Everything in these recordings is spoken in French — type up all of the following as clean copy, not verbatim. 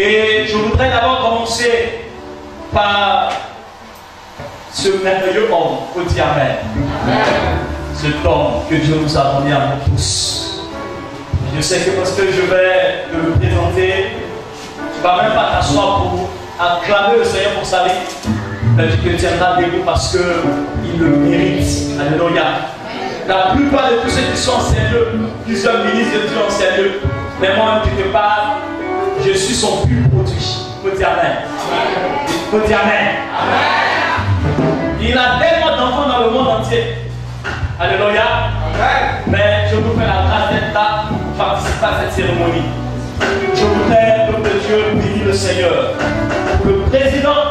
Et je voudrais d'abord commencer par ce merveilleux homme, au dire Amen. Cet homme que Dieu nous a donné à nous tous. Je sais que parce que je vais te le présenter, tu ne vas même pas t'asseoir pour acclamer le Seigneur pour sa vie. Mais tu te tiendras debout parce qu'il le mérite. Alléluia. La plupart de tous ceux qui sont en sérieux, plusieurs ministres de Dieu en sérieux, mais moi, quelque part, je suis son pur produit. Faut dire Amen. Faut dire Amen. Il a tellement d'enfants dans le monde entier. Alléluia. Mais je vous fais la grâce d'être là pour participer à cette cérémonie. Je voudrais, comme de Dieu, bénir le Seigneur, le président,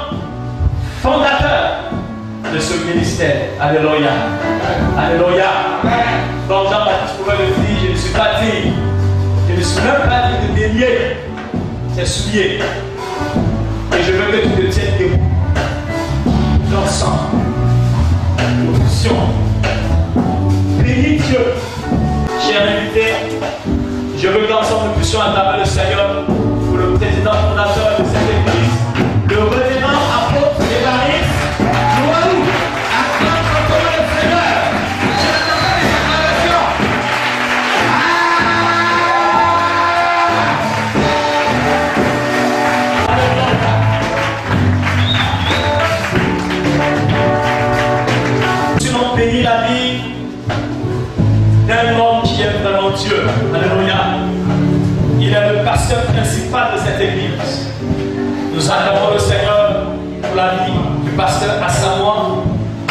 fondateur de ce ministère. Alléluia. Alléluia. Donc Jean-Baptiste pouvait le dire, je ne suis pas dit. Je ne suis même pas dit de délier ses souliers. Et je veux que tu te tiennes debout. L'ensemble. Position. Bénis Dieu. Chers invités, je veux qu'ensemble nous puissions acclamer le Seigneur pour le président fondateur de cette église, le révérend apôtre Évariste Noalou. Acclame le Seigneur. Je t'entends les acclamations. Sinon, bénis la vie d'un homme qui aime vraiment Dieu. Alléluia. Il est le pasteur principal de cette église. Nous acclamons le Seigneur pour la vie du pasteur Assamoah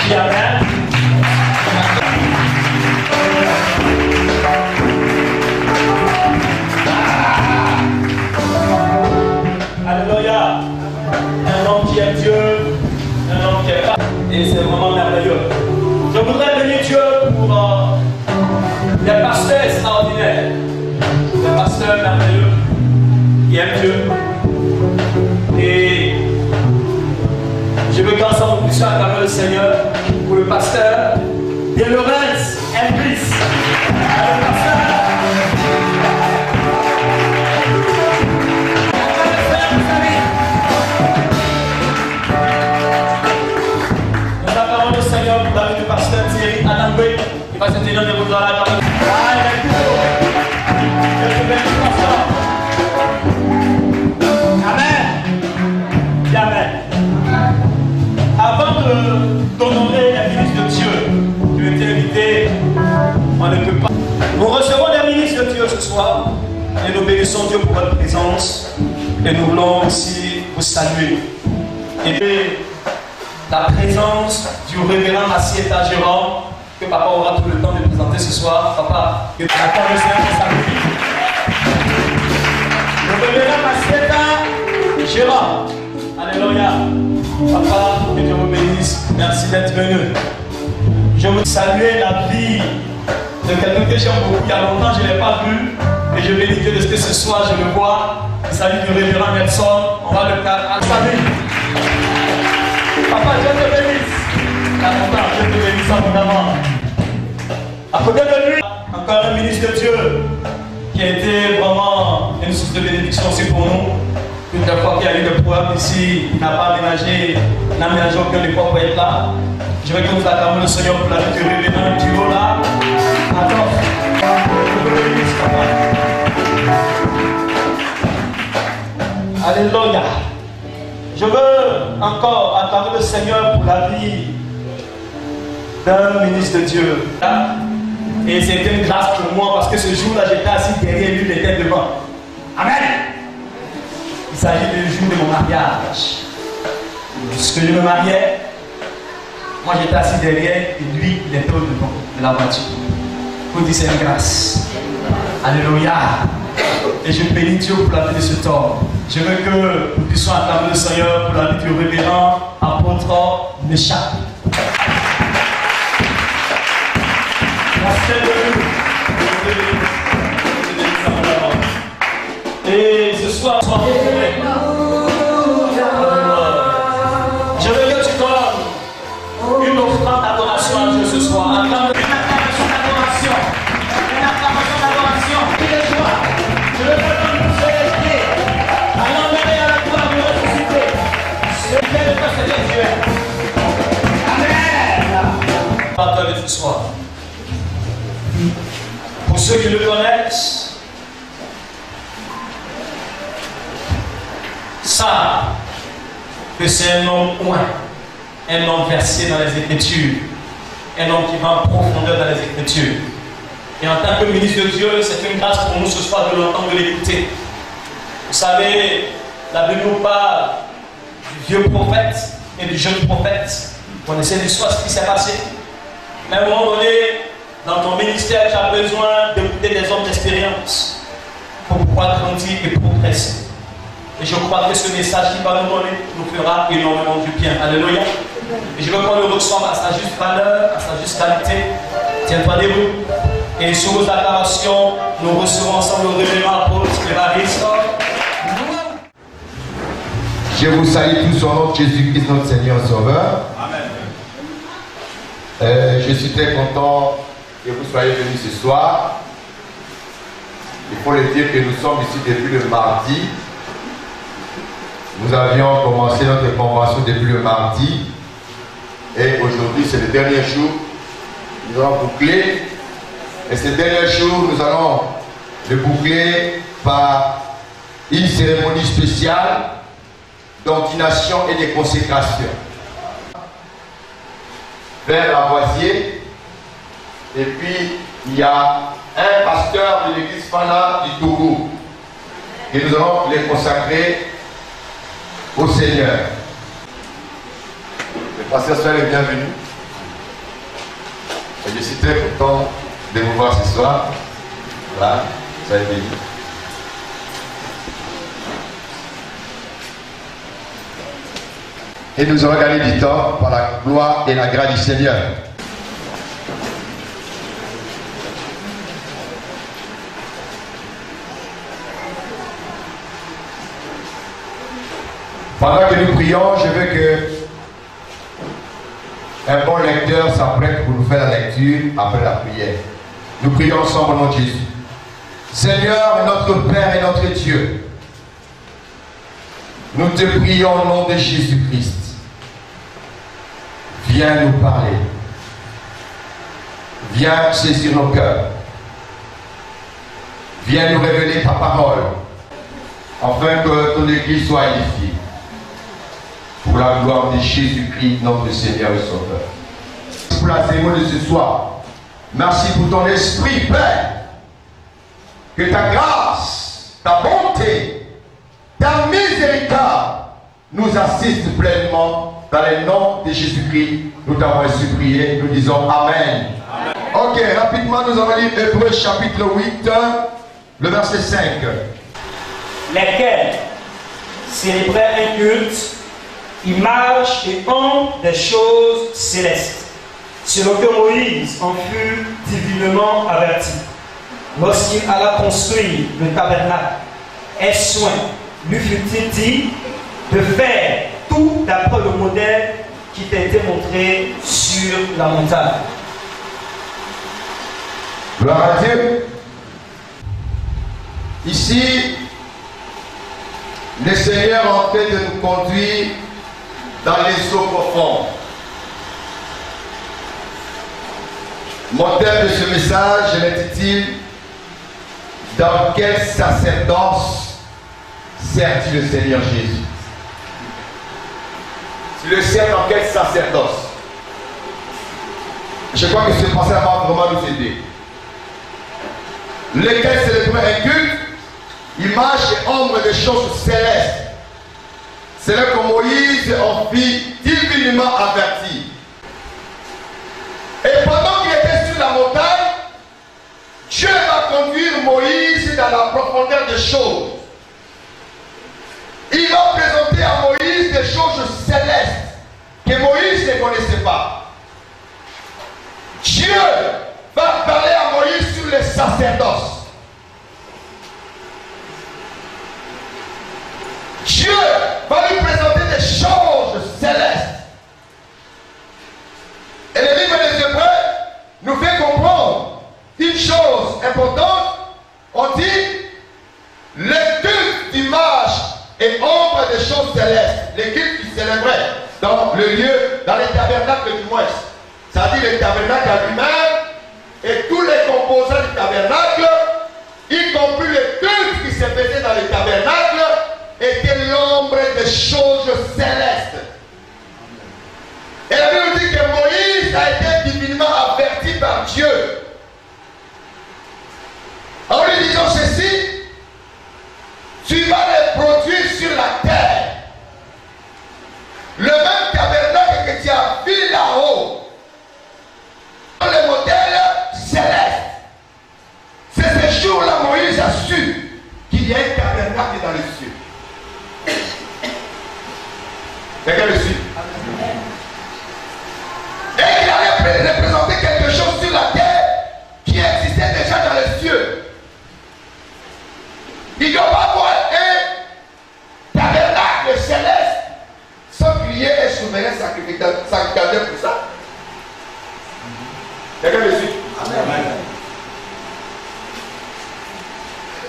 qui amène. Alléluia. Un homme qui aime Dieu, un homme qui est pas. Et c'est vraiment merveilleux. Je voudrais bénir Dieu pour des pasteurs extraordinaires, des pasteurs merveilleux qui aiment Dieu. Et je veux qu'ensemble nous puissions acclamer le Seigneur pour le pasteur de Lorenz Elvis. Le pasteur. Nous acclamons le Seigneur pour la vie du pasteur Thierry Anambé. Il va se tenir debout dans la journée. Amen. Amen. Avant d'honorer la ministre de Dieu, tu étais invité, on ne peut pas. Nous recevons les ministres de Dieu ce soir et nous bénissons Dieu pour votre présence et nous voulons aussi vous saluer. Et la présence du révérend Massieta Jérôme, que papa aura tout le temps de présenter ce soir. Papa, que tu attends le Seigneur pour sa vie. Le révérend Massieta Jérôme. Alléluia. Papa, que Dieu vous bénisse. Merci d'être venu. Je veux saluer la vie de quelqu'un que j'aime beaucoup. Il y a longtemps, je ne l'ai pas vu. Et je bénis Dieu de ce que ce soir, je le vois. Salut du révérend Nelson. On va le faire à sa vie. Papa, Dieu te bénisse. Dieu te bénisse abondamment. À côté de lui, encore un ministre de Dieu qui a été vraiment une source de bénédiction aussi pour nous. Toute la fois qu'il y a eu des problèmes ici, il n'a pas aménagé, aucun effort pour être là. Je vais que nous acclamons le Seigneur pour la vie du révérend Duo là. Attends. Je te bénisse, papa. Alléluia. Je veux encore acclamer le Seigneur pour la vie d'un ministre de Dieu. Et c'était une grâce pour moi parce que ce jour-là, j'étais assis derrière lui, il était devant. Amen. Il s'agit du jour de mon mariage. Lorsque je me mariais, moi j'étais assis derrière et lui, il était au devant de la voiture. Pour dire c'est une grâce. Alléluia. Et je bénis Dieu pour la vie de cet homme. Je veux que nous puissions acclamer le Seigneur pour la vie du révérend apôtre Méchap. Et ce soir, je veux que tu donnes une offrande d'adoration à Dieu ce soir. Une acclamation d'adoration. Une acclamation d'adoration. Je veux que tu nous soyez. soir. Pour ceux qui le connaissent, savent que c'est un homme loin, un homme versé dans les Écritures, un homme qui va en profondeur dans les Écritures. Et en tant que ministre de Dieu, c'est une grâce pour nous ce soir de l'entendre, de l'écouter. Vous savez, la Bible nous parle du vieux prophète et du jeune prophète. Vous connaissez l'histoire, ce qui s'est passé. Mais à un moment donné, dans ton ministère, tu as besoin d'écouter des hommes d'expérience pour pouvoir grandir et progresser. Et je crois que ce message qui va nous donner nous fera énormément du bien. Alléluia. Et je veux qu'on le reçoive à sa juste valeur, à sa juste qualité. Tiens-toi debout. Et sur vos acclamations, nous recevons ensemble le révérend apôtre Évariste. Je vous salue tous au nom de Jésus-Christ, notre Seigneur Sauveur. Amen. Je suis très content que vous soyez venus ce soir. Il faut le dire que nous sommes ici depuis le mardi. Nous avions commencé notre convention depuis le mardi. Et aujourd'hui, c'est le dernier jour. Nous allons boucler. Et ce dernier jour, nous allons le boucler par une cérémonie spéciale d'ordination et de consécration. Vers Lavoisier. Et puis, il y a un pasteur de l'église Fana du Togo. Et nous allons les consacrer au Seigneur. Le pasteur soit le bienvenu. Et je suis très content de vous voir ce soir. Voilà, soyez bénis. Et nous aurons gagné du temps par la gloire et la grâce du Seigneur. Pendant que nous prions, je veux que un bon lecteur s'apprête pour nous faire la lecture après la prière. Nous prions ensemble au nom de Jésus. Seigneur, notre Père et notre Dieu, nous te prions au nom de Jésus-Christ. Viens nous parler. Viens saisir nos cœurs. Viens nous révéler ta parole, afin que ton Église soit édifiée. Pour la gloire de Jésus-Christ, notre Seigneur et Sauveur. Pour la cérémonie de ce soir, merci pour ton esprit, Père. Que ta grâce, ta bonté, ta miséricorde nous assiste pleinement dans le nom de Jésus-Christ. Nous t'avons ainsi prié, nous disons Amen. Amen. Ok, rapidement, nous allons lire Hébreux chapitre 8, le verset 5. Lesquels célébraient un culte, image et ombre des choses célestes, selon que Moïse en fut divinement averti. Lorsqu'il alla construire le tabernacle, est-ce soin lui fut-il dit de faire tout d'après le modèle qui t'a été montré sur la montagne. Gloire à Dieu. Ici, le Seigneur est en train de nous conduire dans les eaux profondes. Mon thème de ce message, je l'intitule « Dans quel sacerdoce sert-il le Seigneur Jésus ?» Tu le sers dans quel sacerdoce? Je crois que ce passage va vraiment nous aider. Lesquels célébraient un culte, image et ombre des choses célestes. C'est là que Moïse en fit divinement averti. Et pendant qu'il était sur la montagne, Dieu va conduire Moïse dans la profondeur des choses. Il va présenter à Moïse des choses célestes que Moïse ne connaissait pas. Dieu va parler à Moïse sur le sacerdoce. Dieu va lui présenter des choses célestes. Et le livre des Hébreux nous fait comprendre une chose importante. On dit les cultes d'image et ombre des choses célestes. Les cultes qui célébraient dans le lieu, dans les tabernacles du moins. C'est-à-dire c'est-à-dire le tabernacle à lui-même, et tous les composants du tabernacle, y compris le culte qui se faisait dans le tabernacle, était l'ombre des choses célestes. Et la Bible dit que Moïse a été divinement averti par Dieu. En lui disant ceci, tu vas les produire sur la terre. Le même tabernacle que tu as vu là-haut, le modèle céleste. C'est ce jour-là Moïse a su qu'il y a un tabernacle dans les cieux. Quelqu'un le suit? Et il allait représenter quelque chose sur la terre qui existait déjà dans les cieux. Il ne doit pas avoir un tabernacle céleste sans qu'il y ait un souverain sacrificateur pour ça. Quelqu'un me suit? Amen.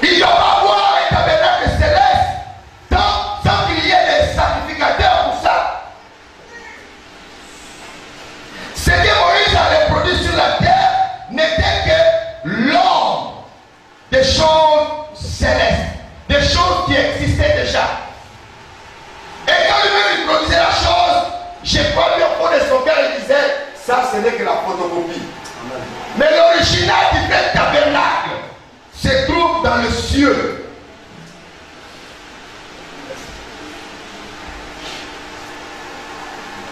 Il ne doit pas avoir un tabernacle céleste sans qu'il y ait des sacrificateurs pour ça. Ce que Moïse avait produit sur la terre n'était que l'ombre des choses célestes, des choses qui existaient déjà. Et quand lui-même il produisait la chose, je crois lui au fond de son cœur, il disait, ça ce n'est que la photocopie. Mais l'original du vrai tabernacle se trouve dans le ciel.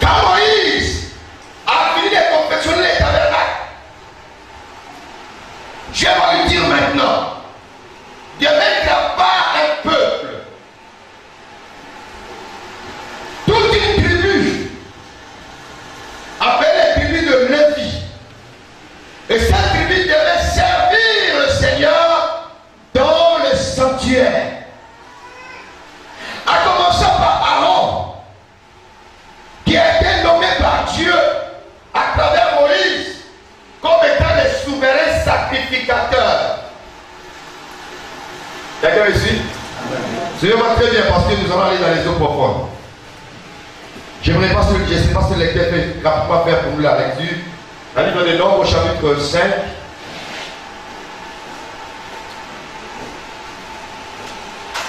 Quand Moïse a fini de confectionner les tabernacles, je vais lui dire maintenant de mettre à part un peuple, toute une tribu, appelée la tribu de Lévi. Et cette tribu devait servir le Seigneur dans le sanctuaire. En commençant par Aaron, qui a été nommé par Dieu à travers Moïse comme étant le souverain sacrificateur. Quelqu'un ici? Suivez-moi très bien parce que nous allons aller dans les eaux profondes. J'aimerais pas, je ne sais pas si le lecteur peut rapidement faire pour nous la lecture. Dans le livre des Nombres, au chapitre 5.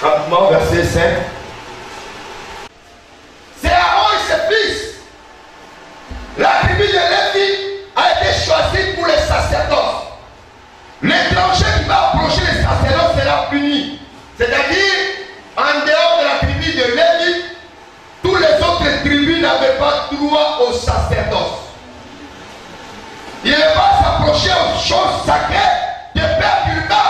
Rapidement, verset 5. C'est Aaron et ses fils. La tribu de Lévi a été choisie pour les sacerdoces. L'étranger qui va approcher les sacerdoces sera puni. C'est-à-dire, en dehors de la tribu de Lévi, tous les autres tribus n'avaient pas droit au sacerdoce. Il ne va pas s'approcher aux choses sacrées de père urbain.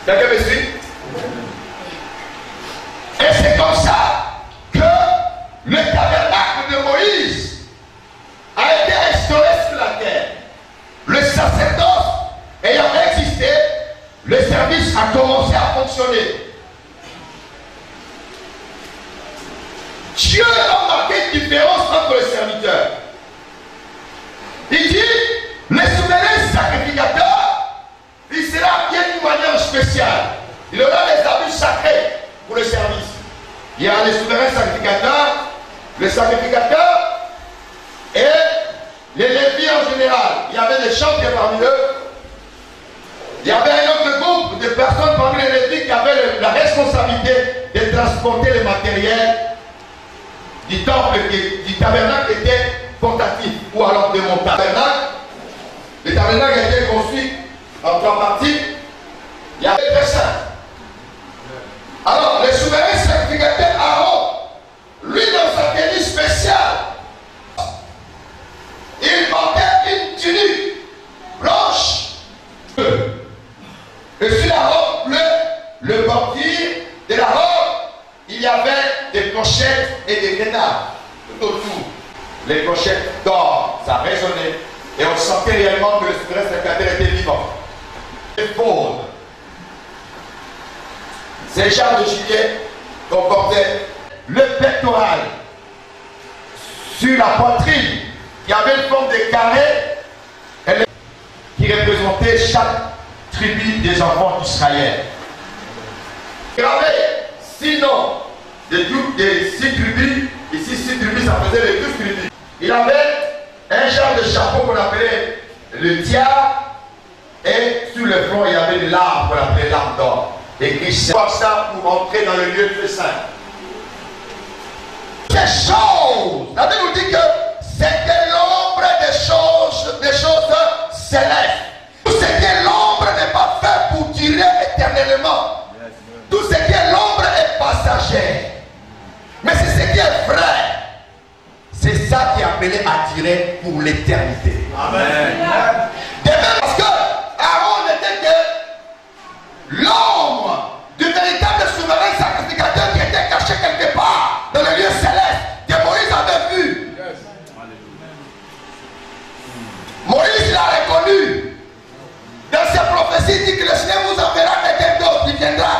Quelqu'un me suit? Et c'est comme ça que le tabernacle de Moïse a été instauré sur la terre. Le sacerdoce ayant existé, le service a commencé à fonctionner. Dieu a marqué une différence entre les serviteurs. Il dit, le souverain sacrificateur, il sera bien d'une manière spéciale. Il aura les habits sacrés pour le service. Il y a les souverains sacrificateurs, les sacrificateurs et les Lévites en général. Il y avait des chantres parmi eux. Il y avait un autre groupe de personnes parmi les Lévites qui avaient la responsabilité de transporter le matériel du temple, du tabernacle était portatif ou alors démontable. Le tabernacle était construit en trois parties. Il y avait très simple. Alors, le souverain sacrificateur Aaron, lui dans sa tenue spéciale, il portait une tunique blanche. Et sur la robe bleue, le bordure de la robe, il y avait des clochettes et des grenades tout autour. Les clochettes d'or, ça résonnait. Et on sentait réellement que le souverain sacrificateur était vivant. Et pauvre. Ces chars de gibier comportaient le pectoral sur la poitrine qui avait une forme de carré qui représentait chaque tribu des enfants d'Israël. Gravé 6 noms des 6 tribus Ici, 6 tribus, ça faisait les 12 tribus. Il avait un genre de chapeau qu'on appelait le tiare. Et sur le front, il y avait l'arbre qu'on appelait l'arbre d'or. Écrit ça pour entrer dans le lieu très saint. Ces choses, la Bible nous dit que c'était l'ombre des choses célestes. Tout ce qui est l'ombre n'est pas fait pour durer éternellement. Tout ce qui est l'ombre est passager. Mais c'est ce qui est vrai. C'est ça qui est appelé à durer pour l'éternité. Amen. De même parce que Aaron n'était que l'ombre du véritable souverain sacrificateur qui était caché quelque part dans le lieu céleste que Moïse avait vu. Moïse l'a reconnu. Dans ses prophéties, il dit que le Seigneur vous enverra quelqu'un d'autre qui viendra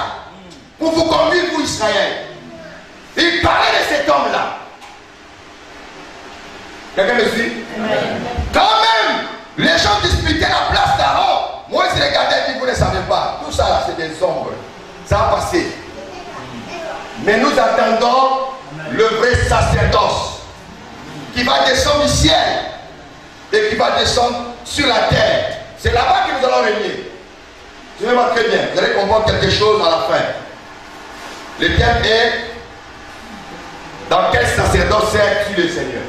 pour vous conduire, vous Israël. Il parlait de cet homme-là. Quelqu'un me suit? Quand même, les gens disputaient la place d'Aaron. Moïse regardait et dit, vous ne savez pas. Tout ça là, c'est des ombres. Ça va passer. Mais nous attendons le vrai sacerdoce qui va descendre du ciel et qui va descendre sur la terre. C'est là-bas que nous allons régner. Tu me vois très bien. Vous allez comprendre quelque chose à la fin. Le thème est dans quel sacerdoce sert-tu le Seigneur?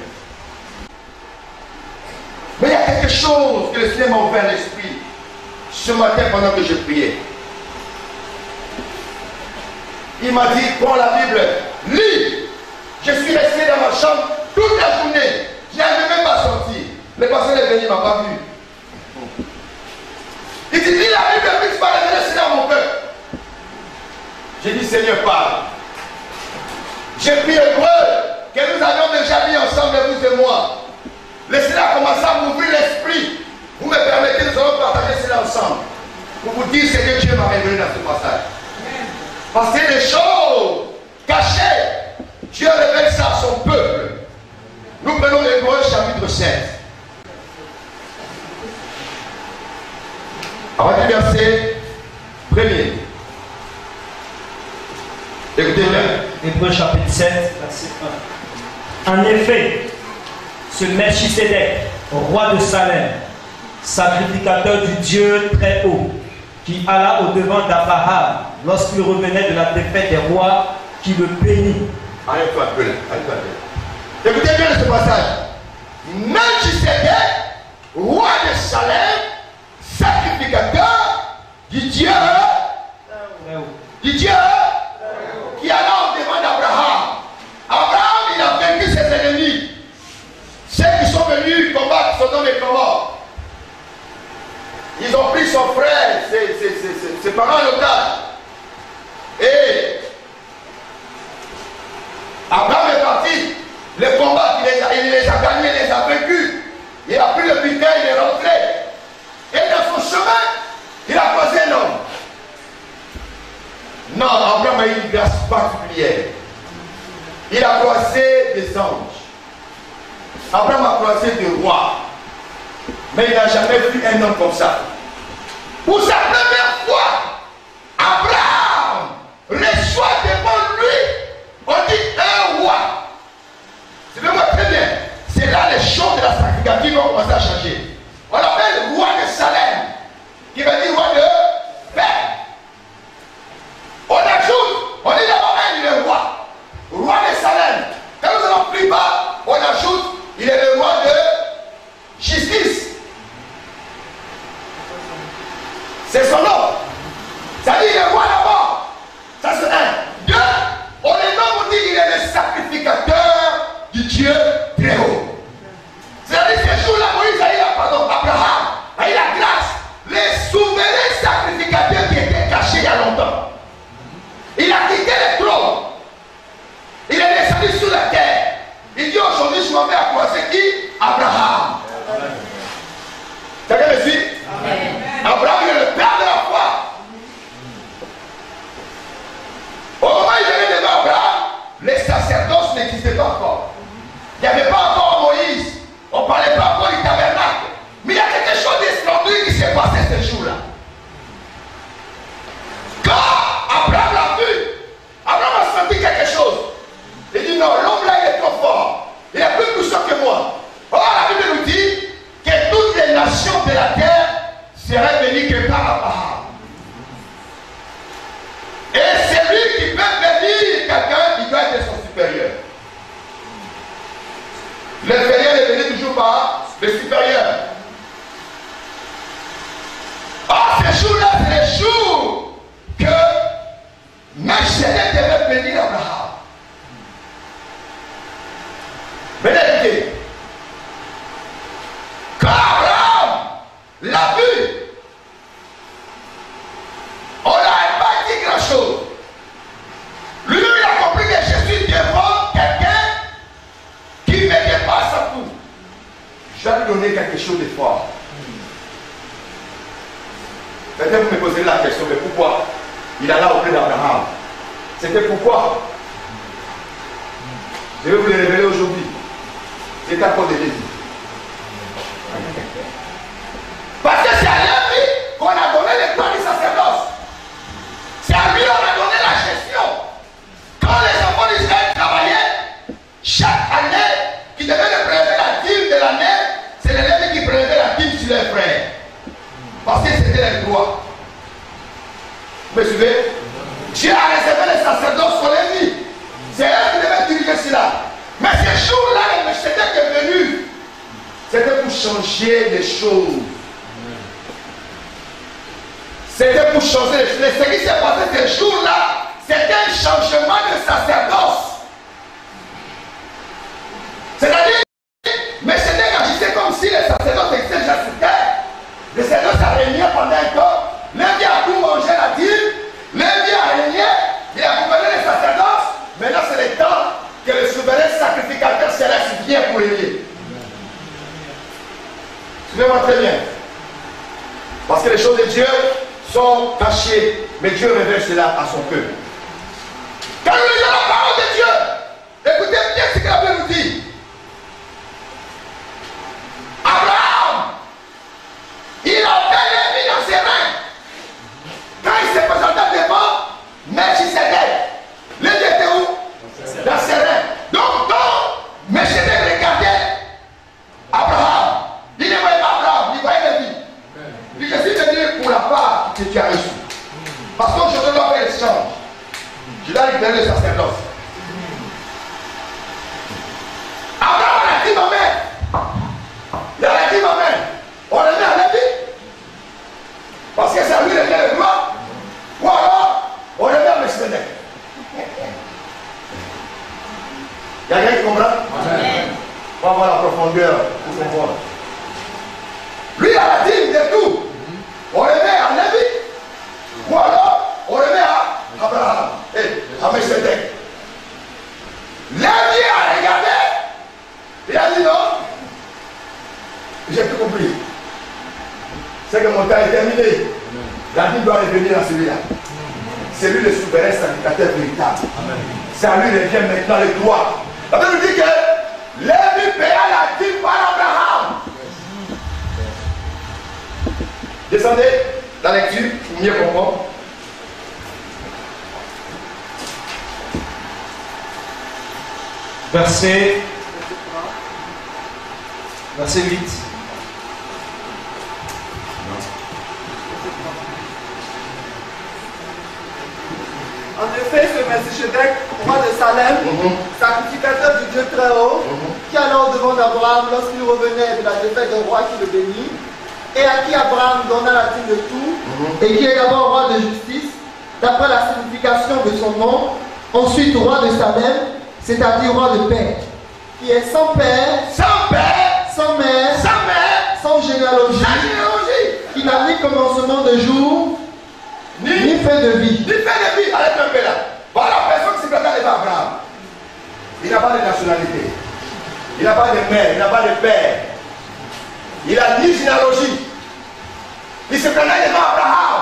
Mais il y a quelque chose que le Seigneur m'a ouvert l'esprit ce matin pendant que je priais. Il m'a dit, prends la Bible, lis. Je suis resté dans ma chambre toute la journée. Je n'avais même pas sorti. Le pasteur est venu, il ne m'a pas vu. Il dit, lis la Bible, puis tu vas révéler le Seigneur à mon peuple. J'ai dit, Seigneur, parle. J'ai pris Hébreu que nous avions déjà mis ensemble, vous et moi. Le Seigneur a commencé à m'ouvrir l'esprit. Vous me permettez, nous allons partager cela ensemble. Pour vous dire ce que Dieu m'a révélé dans ce passage. Parce que les choses cachées, Dieu révèle ça à son peuple. Nous prenons Hébreu chapitre 16. À partir du verset 1er. Écoutez bien. Hébreu chapitre 7, verset 1. En effet, ce Melchisédek, roi de Salem, sacrificateur du Dieu très haut, qui alla au devant d'Abraham lorsqu'il revenait de la défaite des rois, qui le bénit. Arrête-toi un peu là. Écoutez bien ce passage. Melchisédek, roi de Salem, sacrificateur du Dieu qui alla au devant d'Abraham. Abraham, il a vaincu ses ennemis. Ceux qui sont venus combattre Sodome et Gomorrhe. Ils ont pris son frère, ses parents en otage. Et Abraham est parti. Le combat, il les a gagnés, il les a vaincus. Il a pris le butin, il est rentré. Et dans son chemin, il a croisé un homme. Non, Abraham a eu une grâce particulière. Il a croisé des anges. Abraham a croisé des rois. Mais il n'a jamais vu un homme comme ça. Pour sa première fois, Abraham reçoit devant lui, on dit un roi. Suivez-moi très bien. C'est là les choses de la sacrificature vont commencer à changer. On l'appelle roi de Salem, qui veut dire roi de paix. On ajoute, on dit d'abord il est roi. Roi de Salem. Quand nous allons plus bas, on ajoute, il est le roi de justice. C'est son nom. Ça dit il est roi d'abord. Ça c'est un. Deux, on est nom, on dit il est le sacrificateur du Dieu très haut. C'est-à-dire que ce jour-là, Moïse a eu la parole. pas Abraham. Et c'est lui qui peut bénir quelqu'un qui doit être son supérieur. L'inférieur est béni toujours par le supérieur. Or, ces jours-là, c'est les jours que Melchizedek devait bénir Abraham. Mais écoutez, quand Abraham l'a vu, on n'a pas dit grand-chose. Lui, il a compris que Jésus devant quelqu'un qui ne mettait pas sa peau. Je vais lui donner quelque chose de fort. Peut-être vous me posez la question, mais pourquoi il alla auprès d'Abraham? C'était pourquoi? Je vais vous le révéler aujourd'hui. C'est à cause de Jésus. Parce que c'est à lui qu'on a donné le droit du sacerdoce. C'est à lui qu'on a donné la gestion. Quand les enfants d'Israël travaillaient, chaque année, qui devaient prélever la dîme de l'année, c'est les Lévites qui prélevaient la dîme sur leurs frères. Parce que c'était le droit. Vous me suivez? Dieu a réservé les sacerdoces sur les vies. C'est eux qui devaient diriger cela. Mais ce jour-là, le Melchizedek est venu. C'était pour changer les choses. C'était pour changer les choses. Ce qui s'est passé ce jour-là, c'était un changement de sacerdoce. C'est-à-dire, Melchizedek agissait comme si les sacerdoces existaient déjà sur terre. Les sacerdoces a régné pendant un temps. Lévi a tout mangé la dîme. Lévi a régné. Il a gouverné les sacerdoces. Maintenant, c'est le temps que le souverain sacrificateur céleste vient pour régner. Suivez-moi très bien. Parce que les choses de Dieu sont cachées, mais Dieu révèle cela à son peuple. Quand nous lisons la parole de Dieu, écoutez bien ce que la Bible nous dit. Abraham, il a bien mis dans ses reins. Quand il s'est présenté devant Melchizedek, Lévi était où? Dans ses reins. Donc, Melchizedek regardait Abraham. Il ne voyait pas Abraham, il voyait Lévi. Il dit, je suis venu pour la part que tu as reçue. Parce que je dois faire l'échange. Je dois libérer le sacerdoce. Abraham a dit ma main. Il a dit ma main. On le met à Lévi. Parce que c'est lui le droit. Ou alors, on le met à Melchizedek. Il y a quelqu'un qui comprend? On va voir la profondeur pour comprendre. Lui, il a la dîme de tout. On le met à Lévi. Ou alors, on le met à Abraham. Et à Melchizedek. Lévi a regardé. Il a dit non. J'ai tout compris. C'est que mon temps est terminé. La vie doit revenir à celui-là. C'est lui le souverain sacrificateur véritable. C'est à lui revient maintenant le droit. La Bible dit que Lévi paya la dîme par Abraham. Descendez la lecture pour mieux comprendre. Verset 8. En effet, ce Melchizedek, roi de Salem, sacrificateur du Dieu très haut, qui alors devant Abraham lorsqu'il revenait de la défaite du roi qui le bénit, et à qui Abraham donna la dîme de tout, et qui est d'abord roi de justice, d'après la signification de son nom, ensuite roi de Salem, c'est-à-dire roi de paix, qui est sans père, sans mère, sans généalogie, qui n'a ni commencement de jour, ni fin de vie. Arrête un peu là. Voilà la personne qui s'est présentée devant Abraham. Il n'a pas de nationalité. Il n'a pas de mère, il n'a pas de père. Il n'a ni généalogie. Il se présente devant Abraham.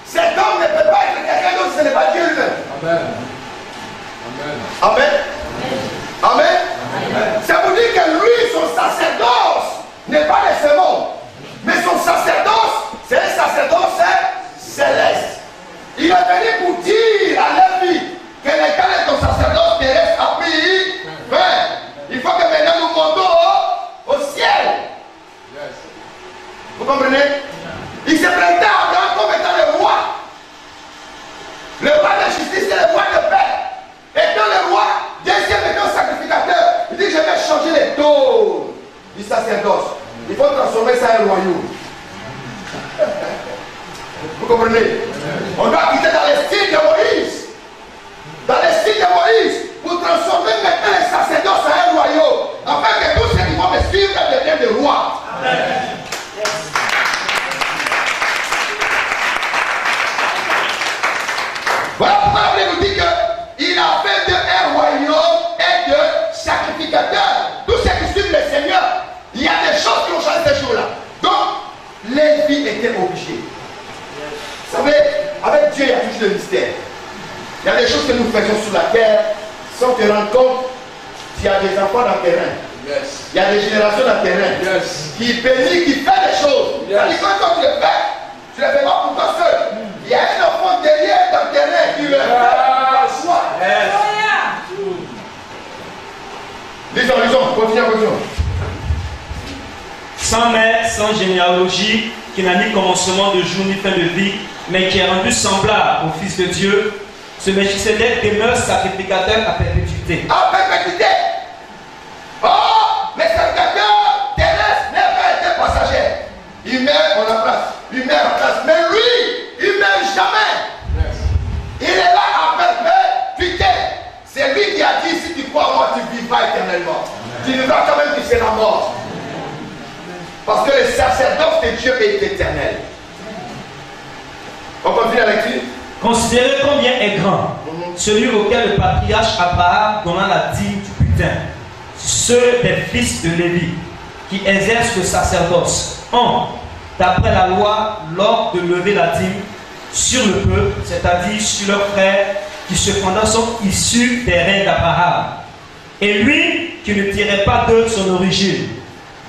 Cet homme ne peut pas être quelqu'un d'autre, ce n'est pas Dieu lui-même. Amen. Amen. Ça vous dit que lui, son sacerdoce n'est pas de ce monde. Mais son sacerdoce, c'est un sacerdoce céleste. Il est venu pour dire à Lévi que les cas de ton sacerdoce terrestre a pris fin. Il faut que maintenant nous montons au ciel. Vous comprenez? Il se présentait à Abraham. Il faut transformer ça en royaume. Vous comprenez? On doit quitter dans les styles de Moïse. Dans les styles de Moïse, pour transformer maintenant les sacerdoces en un royaume. Afin que tous ceux qui vont me suivre deviennent des rois. Amen. Voilà pourquoi la Bible nous dit qu'il a fait un royaume et de sacrificateurs. Tous ceux qui suivent le Seigneur, il y a des choses qui ont changé ces jours-là. Donc, les vies étaient obligées. Vous savez, avec Dieu, il y a toujours le mystère. Il y a des choses que nous faisons sur la terre sans te rendre compte qu'il y a des enfants dans le terrain. Yes. Il y a des générations dans le terrain qui bénissent, qui font des choses. C'est-à-dire que quand tu le fais, tu ne le fais pas pour toi seul. Il y a un enfant derrière dans le terrain qui le fait par soi. Lisons, continuons. Sans mère, sans généalogie, qui n'a ni commencement de jour ni fin de vie, mais qui est rendu semblable au Fils de Dieu, ce Melchisédek demeure sacrificateur à perpétuité. À perpétuité. Oh, les sacrificateurs terrestres n'ont pas été passagers. Il meurt, on remplace. Il meurt en place. Mais lui, il ne meurt jamais. Il est là à perpétuité. C'est lui qui a dit, si tu crois en moi, tu vivras éternellement. Tu vivras quand même, tu seras mort. Parce que le sacerdoce de Dieu est éternel. On continue la lecture. Considérez combien est grand celui auquel le patriarche Abraham donna la dîme du butin. Ceux des fils de Lévi qui exercent le sacerdoce ont, d'après la loi, l'ordre de lever la dîme sur le peuple, c'est-à-dire sur leurs frères qui cependant sont issus des reins d'Abraham. Et lui qui ne tirait pas de son origine,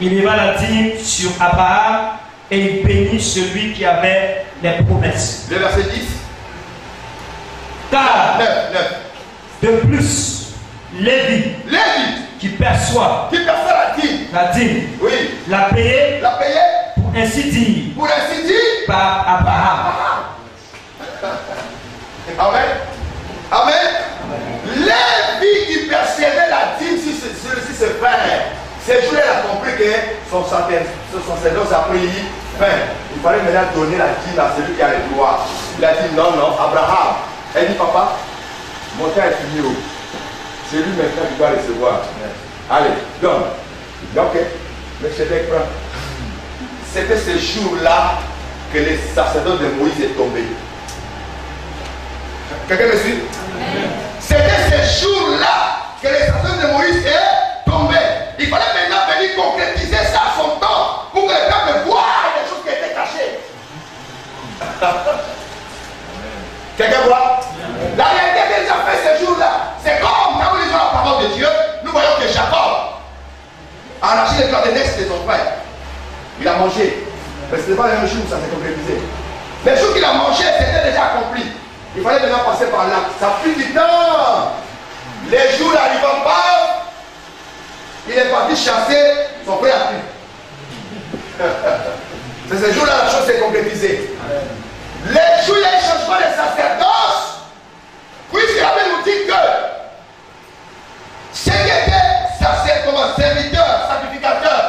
il leva la dîme sur Abraham et il bénit celui qui avait les promesses. Le verset 10. Car 9. de plus, Lévi qui perçoit la dîme, oui, l'a payé pour ainsi dire par Abraham. Amen. Lévi qui percevait la dîme sur ce frère. C'est jour il a compris que son sacerdoce a pris fin. Il fallait maintenant donner la dîme à celui qui a le droit. Il a dit non, Abraham. Elle dit papa, mon temps est fini. C'est lui maintenant qui doit recevoir. Allez, donne. Ok, Melchisédek prend. C'était ce jour-là que le sacerdoce de Moïse est tombé. Quelqu'un me suit? C'était ce jour-là que le sacerdoce de Moïse est tombé. Il fallait maintenant venir concrétiser ça à son temps pour que les peuples voient les choses qui étaient cachées. Quelqu'un voit? La réalité que a fait ce jour-là, c'est comme quand nous lisons la parole de Dieu, nous voyons que Jacob a arraché le cœur de Ness de son frère. Il a mangé. Mais ce n'est pas le même jour où ça s'est concrétisé. Le jour qu'il a mangé, c'était déjà accompli. Il fallait maintenant passer par là. Ça a pris du temps. Les jours n'arrivant pas, il est parti chasser son frère a pris. C'est ce jour-là la chose s'est concrétisée. Les jours, il y a un changement de sacerdoce. Puisque la Bible nous dit que ce qui était comme serviteur, sacrificateur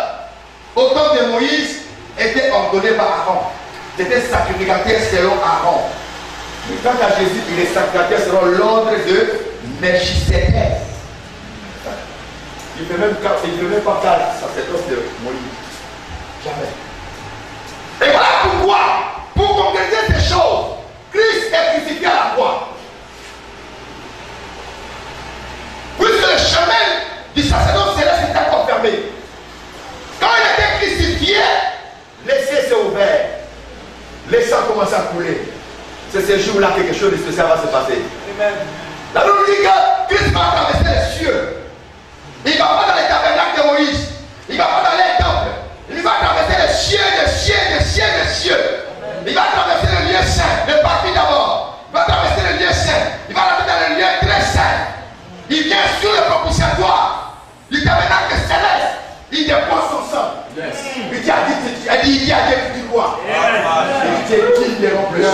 au temps de Moïse était ordonné par Aaron. C'était sacrificateur selon Aaron. Mais quant à Jésus, il est sacrificateur selon l'ordre de Melchisédek. Il ne fait même pas cas sacerdoce de Moïse. Jamais. Et voilà pourquoi, pour concrétiser ces choses, Christ est crucifié à la croix. Puisque le chemin du sacerdoce céleste était encore fermé. Quand il était crucifié, les cieux s'est ouvert. Les sangs commencent à couler. C'est ce jour-là que quelque chose de spécial va se passer. Amen. La Bible dit que Christ va traverser les cieux. Il ne va pas dans les tabernacles de Moïse. Il ne va pas dans les temples. Il va traverser les cieux, les cieux, les cieux, les cieux. Il va traverser le lieu saint, le parti d'abord. Il va traverser le lieu saint. Il va rentrer dans le lieu très saint. Il vient sur le propitiatoire du tabernacle céleste. Il dépose son sang. Yes. Il dit à Dieu, tu dis quoi? Il dit qu'il ne rompt plus.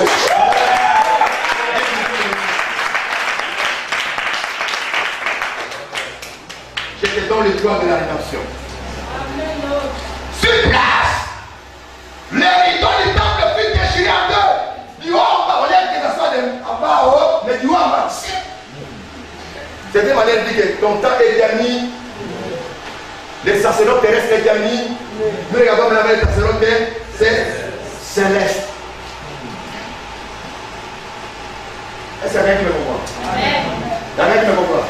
Je te donne le droit de la rédemption. Sur place. deuxième manière dit que ton temps est dernier. Les sacerdotes terrestres est dernier. Nous regardons maintenant les sacerdotes célestes. Est-ce qu'il y a quelqu'un qui me comprend? Il y a quelqu'un qui me comprend?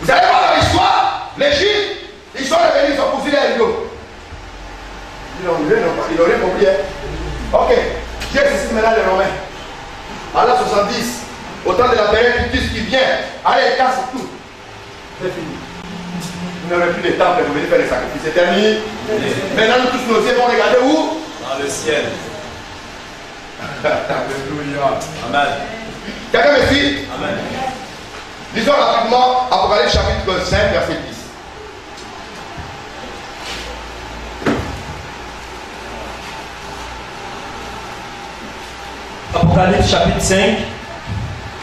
Vous allez voir dans l'histoire, les Juifs, ils sont revenus, ils ont poussé les rideaux. Ils n'ont rien compris. Ok, Dieu existe maintenant les Romains. À l'an 70, au temps de la période Titus qui vient, allez, casse tout. C'est fini. Vous n'aurez plus de temple, vous venez faire les sacrifices. C'est terminé. Maintenant, nous tous nos yeux vont regarder où? Dans le ciel. Alléluia. Amen. Quelqu'un me suit? Amen. Lisons rapidement Apocalypse chapitre 5, verset 10. Apocalypse chapitre 5,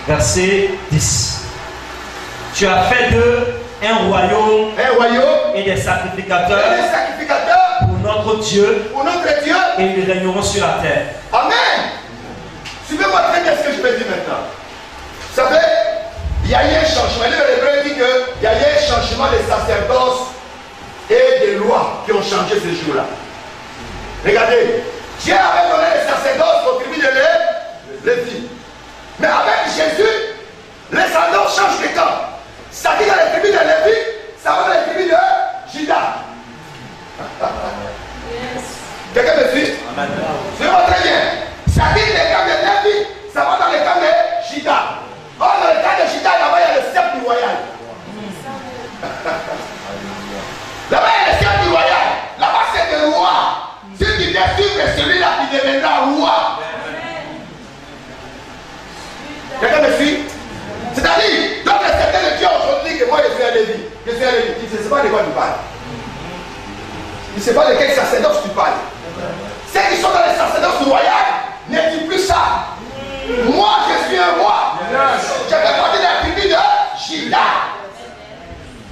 verset 10. Tu as fait d'eux un royaume et des sacrificateurs, pour notre Dieu, et ils régneront sur la terre. Amen. Suivez-moi très bien ce que je vais dire maintenant. Vous savez, il y a eu un changement. L'Hébreu dit qu'il y a eu un changement des sacerdoces et des lois qui ont changé ce jour-là. Regardez, Dieu avait donné les sacerdoces aux tribus de Lévi. Mais avec Jésus, les sacerdoces changent de camp. Ça dit dans les tribus de Lévi, ça va dans les tribus de Juda. Quelqu'un me suit? Suivez-moi très bien. Ça dit les camps de Lévi, ça va dans les camps de Juda. Or, dans le camp de Juda, là-bas, il y a le sceptre royal. Là-bas, il y a le sceptre royal. Là-bas, c'est le roi. Celui qui vient suivre est celui-là qui deviendra roi. Quelqu'un me suit? C'est-à-dire, donc le sceptre de Dieu aujourd'hui que moi je suis un Lévi. Je suis un Lévi. Il ne sait pas de quoi tu parles. Il ne sait pas de quel sacerdoce tu parles. Ceux qui sont dans les sacerdoces royales ne disent plus ça. Moi, je suis un roi. Je fais partie de la tribu de Juda.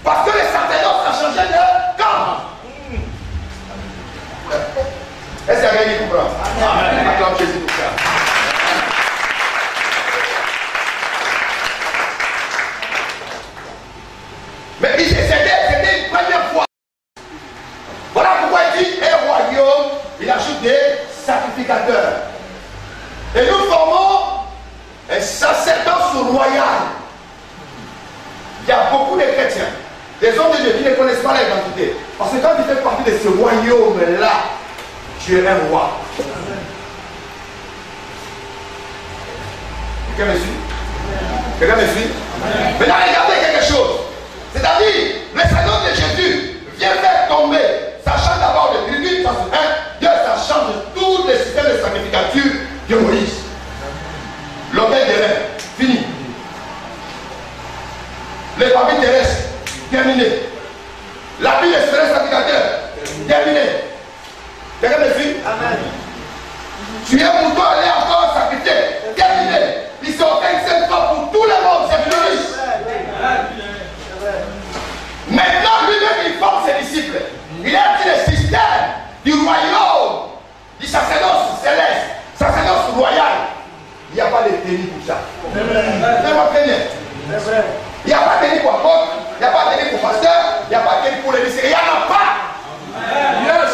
Parce que les sacerdoces ont changé de camp. Est-ce qu'il y a quelqu'un qui comprend? Acclame Jésus pour ça. Mais c'était une première fois. Voilà pourquoi il dit un royaume, il ajoute des sacrificateurs. Et nous formons un sacerdoce royal. Il y a beaucoup de chrétiens, des hommes de Dieu qui ne connaissent pas l'identité. Parce que quand tu fais partie de ce royaume-là, tu es un roi. Quelqu'un me suit? Quelqu'un me suit? Maintenant, regardez quelque chose. C'est-à-dire, le sacerdoce de Jésus vient faire tomber, ça change d'abord de tribu, parce que ça change tout le système de sacrificature de Moïse. L'autel des reins, fini. Les papiers terrestres, terminé. La vie des sacrificateurs, terminé. Quelqu'un me suit? Amen. Tu es pour toi aller encore sacrifier, terminé. Il se offert une seule fois pour tout le monde, c'est fini. Maintenant, lui-même, il forme ses disciples. Il a dit le système du royaume, du sacerdoce céleste, sacerdoce royal. Il n'y a pas de tenue pour ça. Fais-moi très bien. Il n'y a pas de tenue pour apôtre, il n'y a pas de tenue pour pasteur, il n'y a pas de tenue pour les lycéens. Il n'y en a pas. Yes.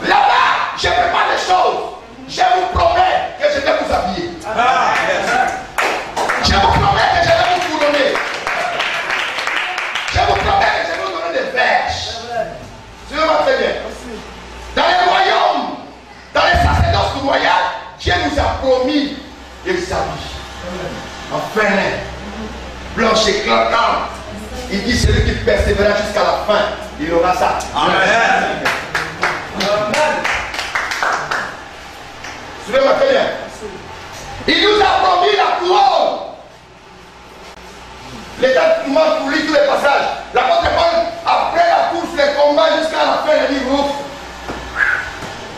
Là-bas, je prépare des choses. Je vous promets que je vais vous habiller. Je vous promets que je vais vous couronner. Je vous promets que je vais vous donner des verges. Suivez-moi très bien. Dans les royaumes, dans les sacerdoces royales, Dieu nous a promis de s'habiller. En fin, blanche et clinquante. Il dit celui qui persévérera jusqu'à la fin, il aura ça. Amen. Amen. Suivez-moi très bien. Il nous a promis la couronne. L'État manque pour lui tous les passages. L'apôtre Paul, après la course, les combats jusqu'à la fin, il dit ouf.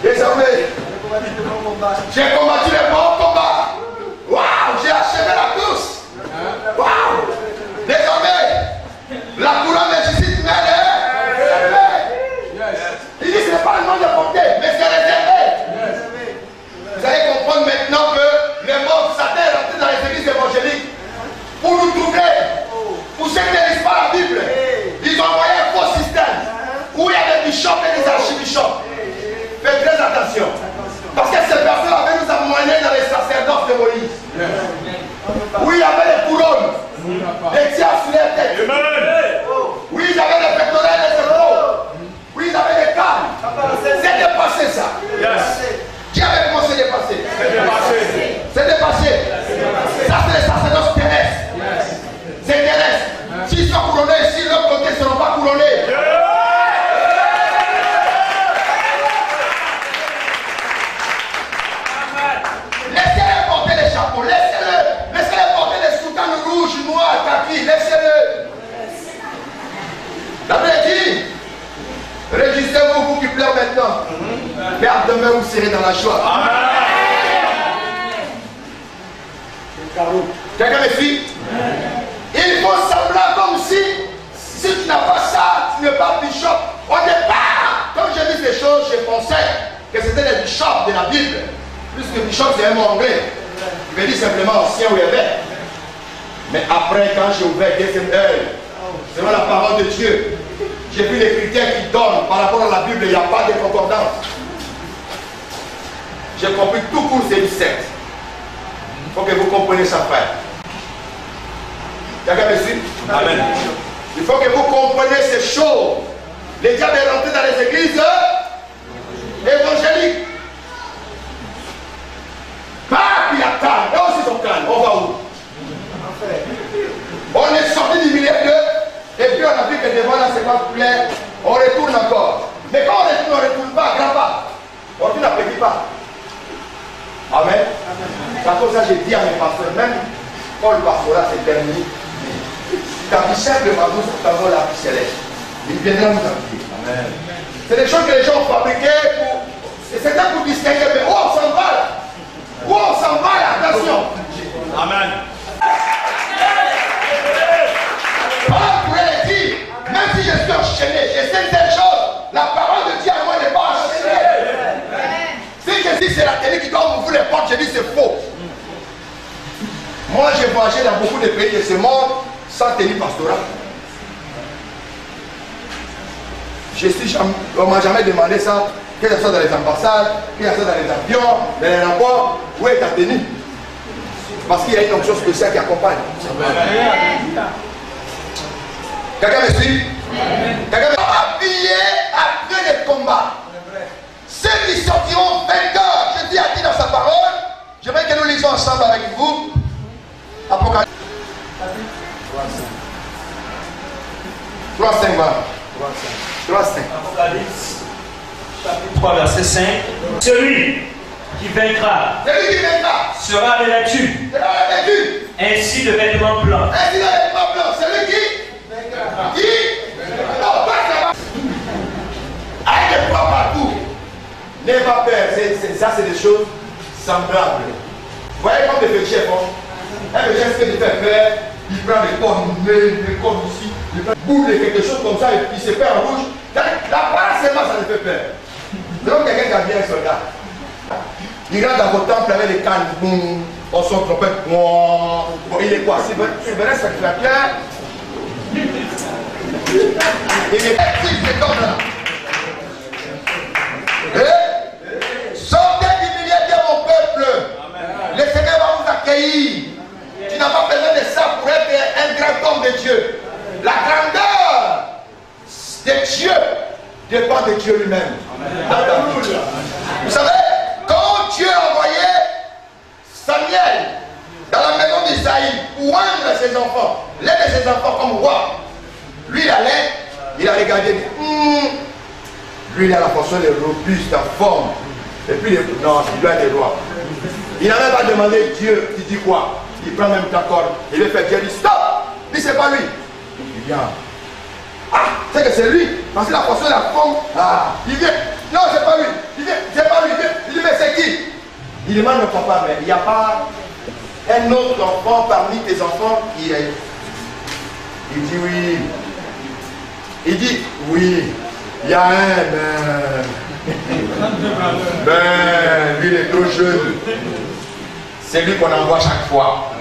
Désormais, j'ai combattu les bons combats. Waouh, j'ai achevé la course. Waouh. Désormais, la couronne de justice m'aide. Il dit ce n'est pas le nom de porter, mais c'est réservé. Vous allez comprendre maintenant que les morts Oui, ils avaient des pectorales, des épaules. Oui, ils avaient des cannes. C'est dépassé ça. Qui avait commencé à dépasser? C'est dépassé. Ça, c'est les sacerdoces terrestres. C'est terrestre. S'ils sont couronnés ici, l'autre côté ne seront pas couronnés. Laissez-les porter les chapeaux. Laissez-les porter les soutanes rouges, noirs, kaki. Laissez-le. La Bible dit, réjouissez-vous, vous qui pleurez maintenant. Car demain vous serez dans la joie. Quelqu'un me suit? Il faut semblant comme si tu n'as pas ça, tu n'es pas bishop. Au départ, quand j'ai vu ces choses, je pensais que c'était les bishops de la Bible. Puisque bishop c'est un mot anglais. Je veux dire simplement ancien ou évêque. Mais après, quand j'ai ouvert deuxième œil, selon la parole de Dieu, j'ai vu les critères qui donnent par rapport à la Bible, il n'y a pas de concordance. J'ai compris tout court ces 17. Il faut que vous compreniez ça, frère. Quelqu'un me suit? Amen. Il faut que vous compreniez ces choses. Les diables est rentré dans les églises évangéliques. Pas qu'il y a calme. Eux aussi sont calmes. On va où? On est sorti du milieu d'eux. Et puis on a vu que devant la séquence plaît, on retourne encore. Mais quand on ne retourne pas, grave pas. On ne n'apprécie pas. Amen. C'est pour ça que j'ai dit à mes pasteurs, même quand le pastorat s'est terminé, ta vie simple va nous avoir la vie céleste. Il viendra nous appuyer. Amen. C'est des choses que les gens ont fabriquées pour. Et c'était pour distinguer, mais où on s'en va là? Où on s'en va là? Attention. Amen. Paul pourrait dire, même si je suis enchaîné, je sais telle chose, la parole de Dieu à moi n'est pas enchaînée. Si je dis c'est la télé qui doit m'ouvrir les portes, je dis c'est faux. Moi j'ai voyagé dans beaucoup de pays de ce monde sans tenue pastorale. On ne m'a jamais demandé ça, que ce soit dans les ambassades, que ce soit dans les avions, dans les aéroports, où est ta tenue? Parce qu'il y a une onction spéciale qui accompagne. Quelqu'un me suit? Quelqu'un me suit? Habillé après les combats. Ceux qui sortiront vainqueurs, je dis à qui dans sa parole, j'aimerais que nous lisons ensemble avec vous. Apocalypse 3, 5, 3, 5. Apocalypse, chapitre 3, verset 5. Celui qui vaincra sera revêtu ainsi de vêtements blancs. Ainsi de vêtements blancs. Celui qui avec des poids partout. N'aie pas peur. Ça, c'est des choses semblables. Vous voyez comme des petits chefs, un petit chef qui fait peur, il prend des cornes, des cornes ici, il prend boule et quelque chose comme ça, et puis il se fait en rouge. La parole seulement, ça ne fait peur. C'est comme quelqu'un qui a bien un soldat. Il rentre dans vos temples avec les cannes, boum, on s'en trompette, bon, il est quoi? C'est vrai, ça fait la pierre. Il est actif, c'est comme là. Sortez du milieu de mon peuple. Le Seigneur va vous accueillir. Tu n'as pas besoin de ça pour être un grand homme de Dieu. La grandeur de Dieu dépend de Dieu lui-même. Vous savez, quand Dieu a envoyé Samuel dans la maison d'Isaïe pour rendre ses enfants, l'un de ses enfants comme roi, lui il allait, il a regardé, lui il a la fonction de robuste, en forme, et puis non, il doit être roi. Il n'a même pas demandé Dieu, tu dis quoi? Il prend même ta corde, il veut faire Dieu, il dit stop, il dit c'est pas lui. Il vient. Ah, c'est que c'est lui, parce que la fonction de la forme, ah, il vient, non c'est pas lui, il vient, c'est pas lui, il dit mais c'est qui? Il demande au papa, mais il n'y a pas un autre enfant parmi tes enfants qui est. Il dit oui. Il dit oui. Il y a un, mais lui il est trop jeune. C'est lui qu'on envoie chaque fois.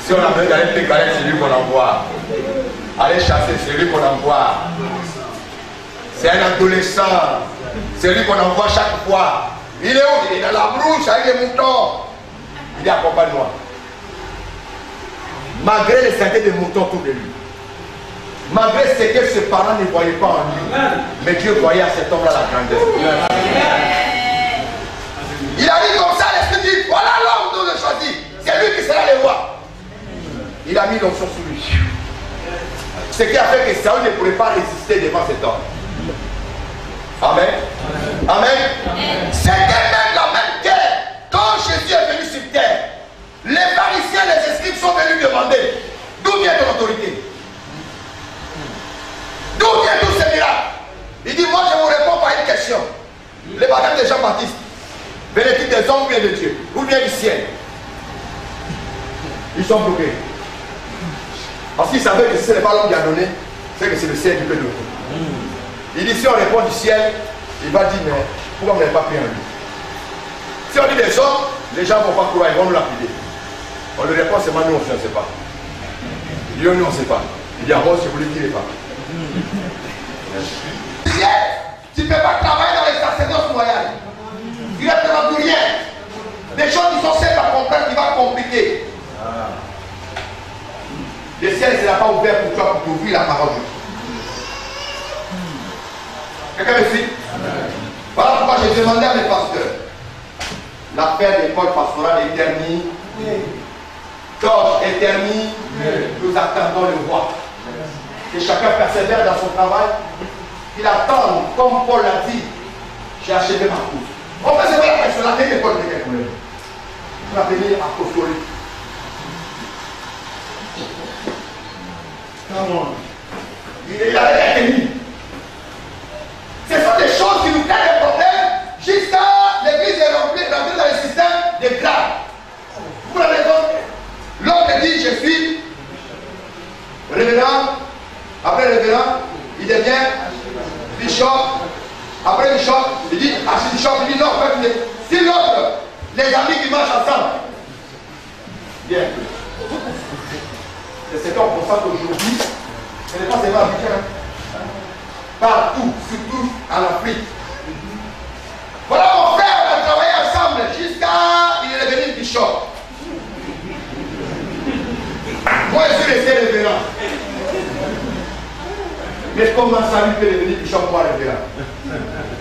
Si on a besoin d'aller faire galère, c'est lui qu'on envoie. Aller chasser, c'est lui qu'on envoie. C'est un adolescent. C'est lui qu'on envoie chaque fois. Il est où? Il est dans la brousse avec les moutons. Il est accompagne-moi. Malgré les saletés de moutons autour de lui. Malgré ce que ses parents ne voyaient pas en lui. Mais Dieu voyait à cet homme-là la grandeur. Il a dit comme ça, l'Esprit dit, voilà l'homme dont je choisis. C'est lui qui sera le roi. Il a mis l'onction sur lui. Ce qui a fait que Saül ne pourrait pas résister devant cet homme. Amen. Amen. C'était même la même terre. Quand Jésus est venu sur terre, les pharisiens, les escribes sont venus demander d'où vient ton autorité? D'où vient tous ces miracles? Il dit, moi je vous réponds par une question. Le baptême de Jean-Baptiste, venait-il des hommes ou bien de Dieu? Ou bien du ciel? Ils sont bloqués. Parce qu'ils savaient que si ce n'est pas l'homme qui a donné, c'est que c'est le ciel qui peut donner. Il dit, si on répond du ciel, il va dire, mais pourquoi vous n'avez pas pris en lui? Si on dit des hommes, les gens ne vont pas croire, ils vont nous lapider. On lui répond seulement, nous on ne sait pas. Il dit, nous on ne sait pas. Il dit, ah bon, si vous ne le direz pas. Tu ne peux pas travailler dans les sacerdoces royales. Il ne te rend rien. Des choses qui sont simples à comprendre, qui vont compliquer. Le ciel ne sera pas ouvert pour toi pour t'ouvrir la parole. Quelqu'un me suit? Voilà pourquoi j'ai demandé à mes pasteurs. L'affaire d'école pastorale est terminée. Torche est terminée. Nous attendons le roi. Que chacun persévère dans son travail. Qu'il attende, comme Paul l'a dit, j'ai achevé ma course. On fait c'est vrai la personne, la même école de quelqu'un. On va venir apostolique. Il avait été. Ce sont des choses qui nous créent des problèmes jusqu'à l'église est remplie dans le système de grades. Vous l'avez compris? L'autre dit je suis révérend, après révérend, il devient bishop, après bishop, il dit archibishop, il dit non, si l'autre, les amis qui marchent ensemble, bien. C'est ce qu'on constate aujourd'hui, ce n'est pas seulement africain. Partout, surtout en Afrique. Voilà mon frère, on a travaillé ensemble jusqu'à il est devenu bishop. Moi je suis resté révérend. Mais comment ça lui peut devenir bishop, moi révérend?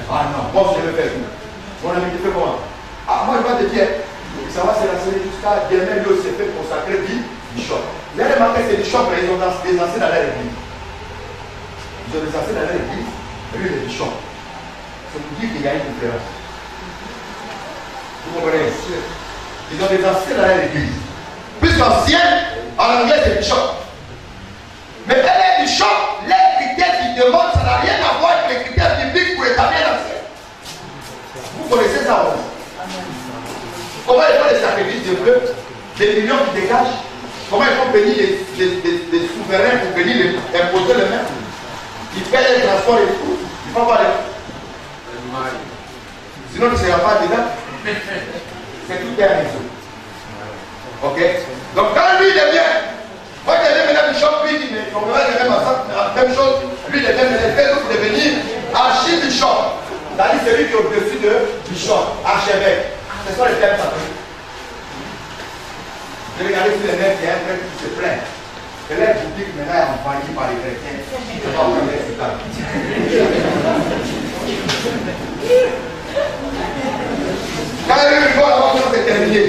Ah non, moi je vais faire tout. Mon ami, tu fais comment? Ah moi je vais te dire, ça va se lancer jusqu'à demain, lui aussi fait consacrer bishop. Vous avez remarqué ces bishops, ils ont des anciens dans leur église. Ils ont des anciens dans leur église, et lui, les bishops. Ça vous dit qu'il y a une différence. Vous comprenez? Ils ont des anciens dans leur église. Plus anciens, en anglais, c'est bishop. Mais elle est bishop, les critères qu'ils demandent, ça n'a rien à voir avec les critères bibliques pour établir l'ancien. Vous connaissez ça, oui? Comment ils font les sacrifices de bleu, des millions qui dégagent? Comment ils font bénir les souverains pour bénir imposer les mains? Ils paient les transports et tout. Ils ne font pas les. Sinon, tu ne seras pas dedans. C'est tout est à raison. Ok? Donc, quand lui devient, moi je deviens maintenant bishop, lui dit, mais on va devenir la même chose. Lui devient maintenant pour devenir archibishop. C'est-à-dire celui qui est au-dessus de bishop, archevêque. Ce sont les termes sacrés. J'ai regardé sur les net, il y a un prêtre qui se plaint. Que l'aide publique maintenant est envahie par les chrétiens. C'est pas vraiment acceptable. Quand il va là-bas, c'est terminé.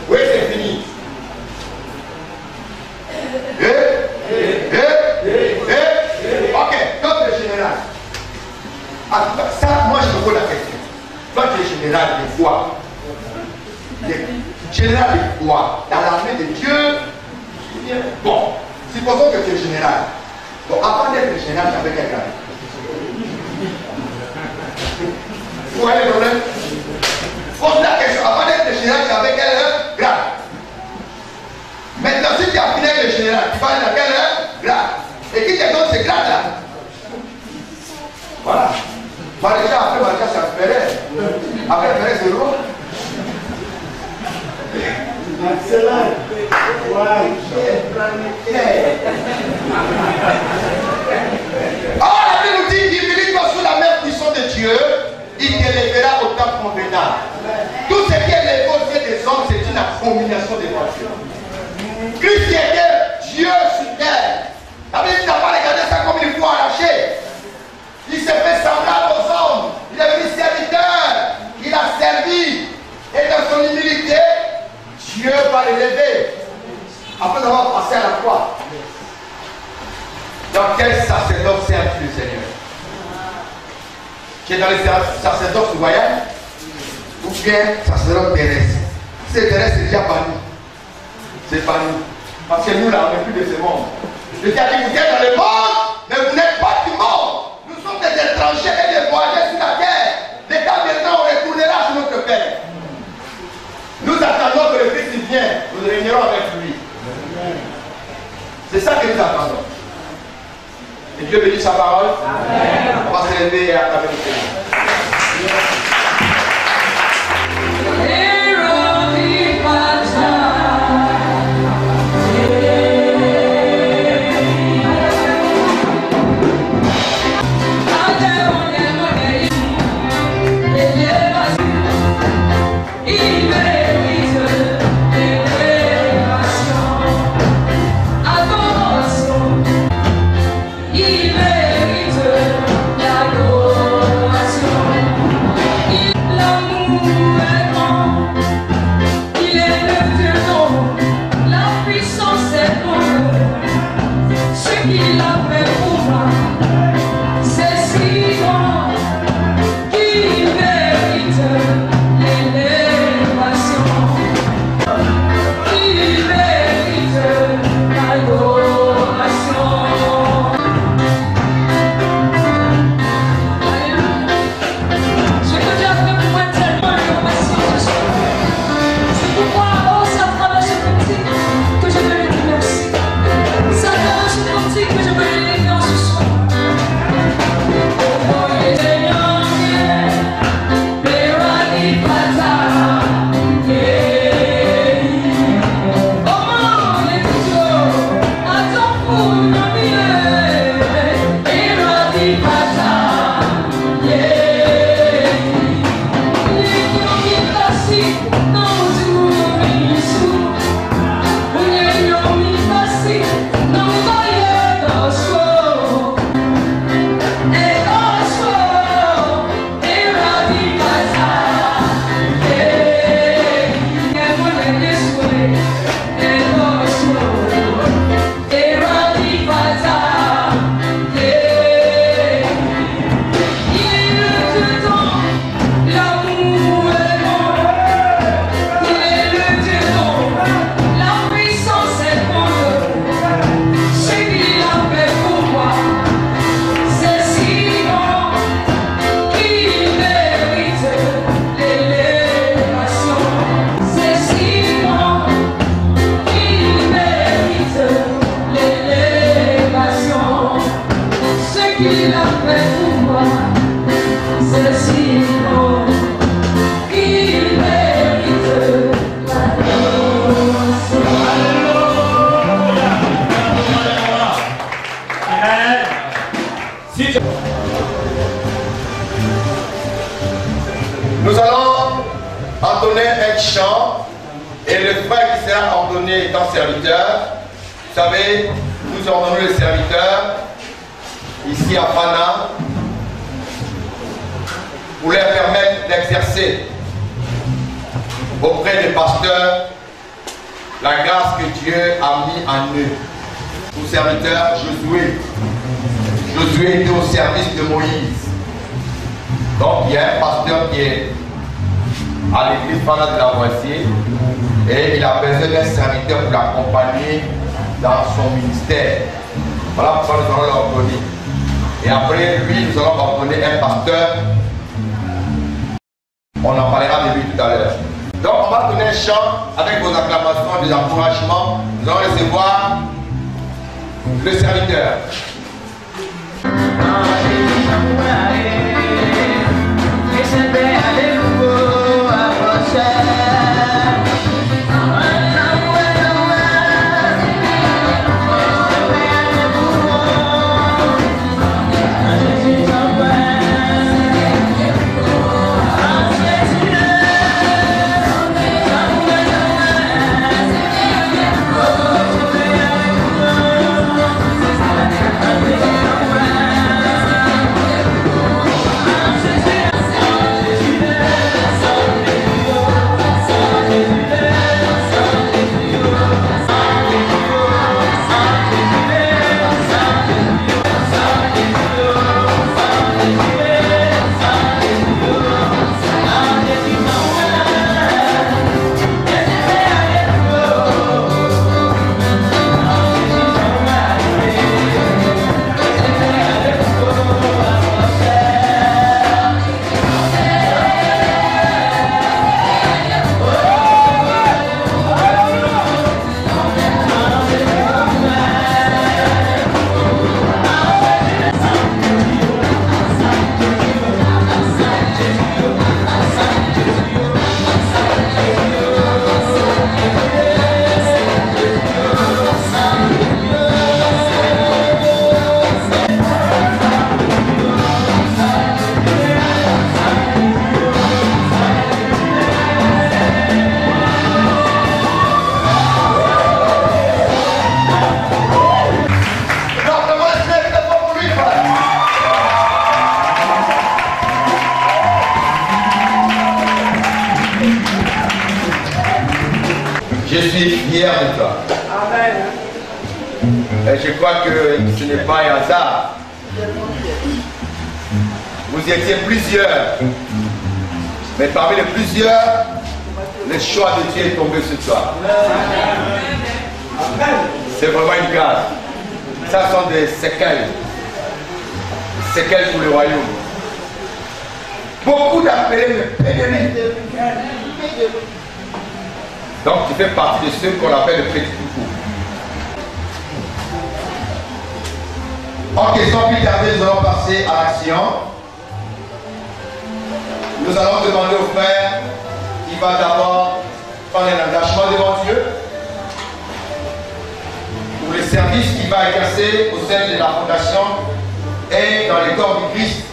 Oui, c'est fini. Ok, donc le général. Ça, moi je me pose la question. Toi, tu es général de quoi? Général de quoi? Dans l'armée de Dieu. Bon, supposons que tu es général. Bon, avant d'être général, tu avais quel grade? Vous voyez le problème? Pose la question. Avant d'être général, tu avais quel grade? Maintenant, si tu as fini avec le général, tu vas dans quel grade? Et qui te donne ce grade-là? Voilà. Maréchal, après Maréchal, c'est Ferrer. Après Ferrer, c'est roi. Excellent. Oh, la Bible nous dit, il milite sous la même puissance de Dieu, il te lèvera au temps convenable. Tout ce qui est levé aux yeux des hommes, c'est une abomination des voitures. Christ qui était Dieu sur terre. La Bible n'a pas regardé ça comme une fois arraché. Il s'est fait semblable aux hommes. Il est venu serviteur. Il a servi. Et dans son humilité, Dieu va l'élever. Après d'avoir passé à la croix. Dans quel sacerdoce sert-tu le Seigneur? Tu es dans les sacerdoces royales ou bien sacerdoce terrestre? Si c'est terrestre, c'est déjà pas nous. C'est pas nous. Parce que nous, là, on n'est plus de ce monde. Je dis à dire, vous êtes dans le monde, mais vous n'êtes pas du monde. Nous sommes des étrangers et des voyageurs sur la terre. L'état maintenant, on retournera sur notre Père. Nous attendons que le Christ vienne. Nous régnerons avec lui. C'est ça que nous attendons. Et Dieu bénit sa parole. Amen. On va se lever et acclamer le Seigneur. Nous allons entonner un chant et le frère qui sera entonné étant serviteur. Vous savez, nous ordonnons le serviteur ici à Fana pour leur permettre d'exercer auprès des pasteurs la grâce que Dieu a mis en eux. Pour serviteur Josué. Josué était au service de Moïse. Donc il y a un pasteur qui est à l'église Fana de la Voici et il a besoin d'un serviteur pour l'accompagner dans son ministère. Voilà pourquoi nous allons l'ordonner. Et après lui, nous allons ordonner un pasteur. On en parlera de lui tout à l'heure. Donc on va donner un chant avec vos acclamations, des encouragements. Nous allons recevoir le serviteur. Oh, suis fier de toi. Amen. Et je crois que ce n'est pas un hasard. Vous étiez plusieurs. Mais parmi les plusieurs, le choix de Dieu est tombé ce soir. C'est vraiment une grâce. Ça sont des séquelles. Séquelles pour le royaume. Beaucoup d'appelés me pédérer. Donc tu fais partie de ceux qu'on appelle le petit coucou. Ok, sans plus tarder, nous allons passer à l'action. Nous allons demander au frère qui va d'abord prendre un engagement devant Dieu pour le service qu'il va exercer au sein de la fondation et dans les corps du Christ.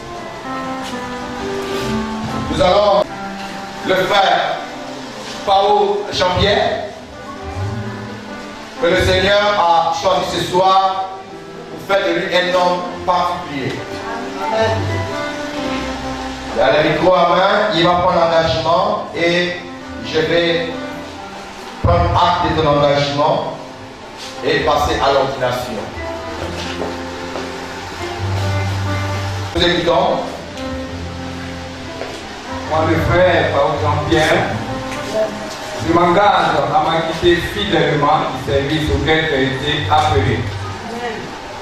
Nous allons le frère Paul Jean-Pierre, que le Seigneur a choisi ce soir pour faire de lui un homme particulier. Amen. Il a le micro à main, il va prendre l'engagement et je vais prendre acte de ton engagement et passer à l'ordination. Nous écoutons. Moi, le frère Paul Jean-Pierre, je m'engage à m'acquitter fidèlement du service auquel j'ai été appelé,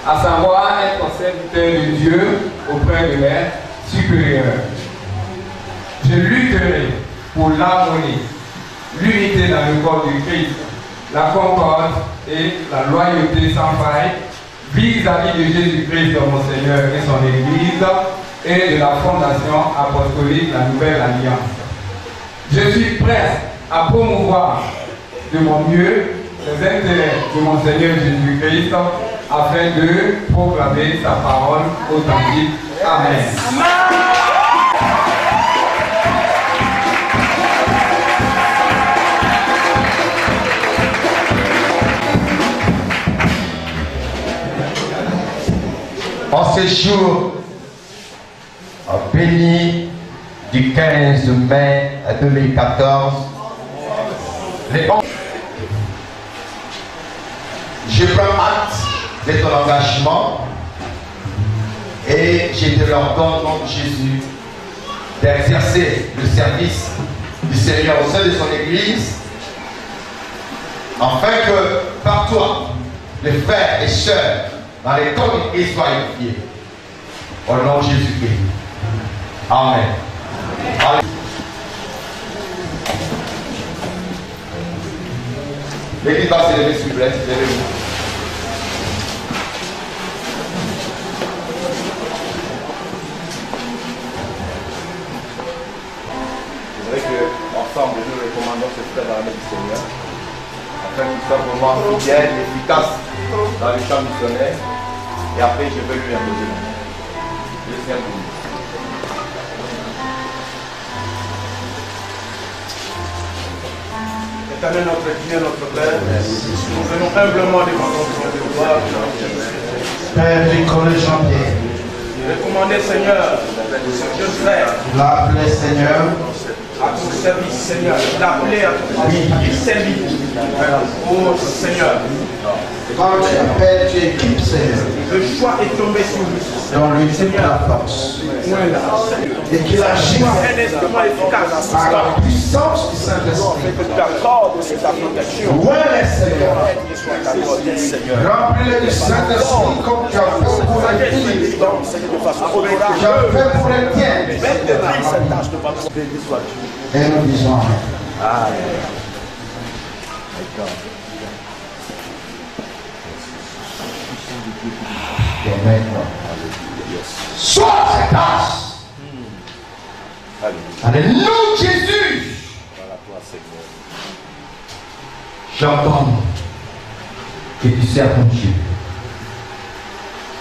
à savoir être serviteur de Dieu auprès de l'aide supérieure. Je lutterai pour l'harmonie, l'unité dans le corps du Christ, la concorde et la loyauté sans faille vis-à-vis de Jésus-Christ, mon Seigneur, et son Église, et de la fondation apostolique, la Nouvelle Alliance. Je suis prêt à promouvoir de mon mieux les intérêts de mon Seigneur Jésus-Christ afin de proclamer sa parole authentique. Amen. En ce jour béni du 15 mai 2014, je prends acte de ton engagement et je te l'ordonne, nom de Jésus, d'exercer le service du Seigneur au sein de son Église, afin que par toi, les frères et sœurs dans les corps du Christ soient édifiés. Au nom de Jésus-Christ. Amen. Amen. L'église va se lever, s'il vous plaît. Levez-vous. C'est vrai qu'ensemble, nous recommandons ce frère dans la main du Seigneur, afin qu'il soit vraiment fidèle, efficace dans le champ missionnaire. Et après, je vais lui imposer la main. Le Seigneur bénisse. Éternel notre Dieu, notre Père, nous venons humblement devant ton trône de gloire. Père Nicolas Jean-Pierre, Recommandez, Seigneur, ce jeune frère l'appelé Seigneur, à ton service, Seigneur. L'appeler à ton service. Oh Seieur. quand tu appelles, tu équipes Seigneur, Le choix est tombé sur lui. dont lui toute la force, et qu'il agisse Un instrument efficace. par la puissance du Saint-Esprit. Que tu accordes ta protection. Ouais, Seigneur, Qu'il soit accordé, Seigneur. remplis-le du Saint-Esprit comme tu as fait pour les filles, tu as fait pour les tiennes. Et nous disons Amen. Et maintenant, sois cette grâce. Dans le nom de Jésus, j'entends que tu sers ton Dieu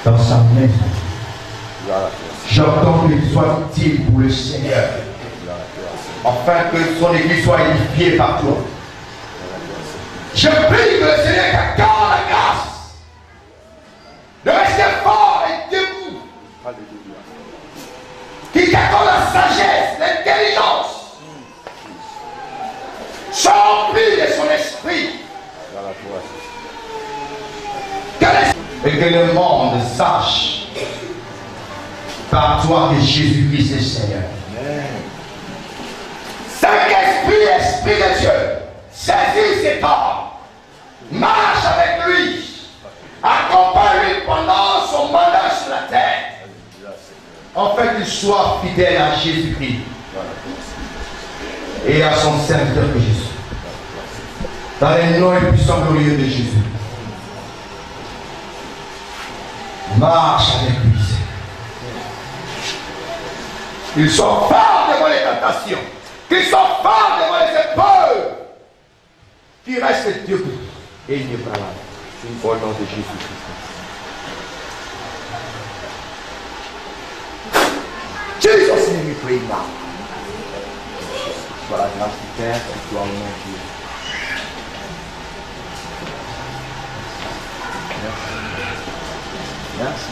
dans sa maison. J'entends que tu sois utile pour le Seigneur, afin que son Église soit édifiée par toi. Je prie que le Seigneur t'accorde la grâce de rester fort et debout. Qu'il t'accorde la sagesse, l'intelligence. Sois rempli de son esprit que le monde sache par toi que Jésus-Christ est Seigneur. Saint-Esprit, Esprit de Dieu, saisis cet homme, marche avec lui, accompagne-lui pendant son mandat sur la terre, afin qu'il soit fidèle à Jésus-Christ et à son serviteur Jésus. Dans les noms et puissants glorieux de Jésus. Marche avec lui. Qu'il soit fort devant les tentations. Qu'il soit fort devant les épreuves. Qu'il reste Dieu et il n'est pas là. Au nom de Jésus-Christ. Jesus name we pray now. Par la grâce du Père, et toi au nom de Dieu. Merci.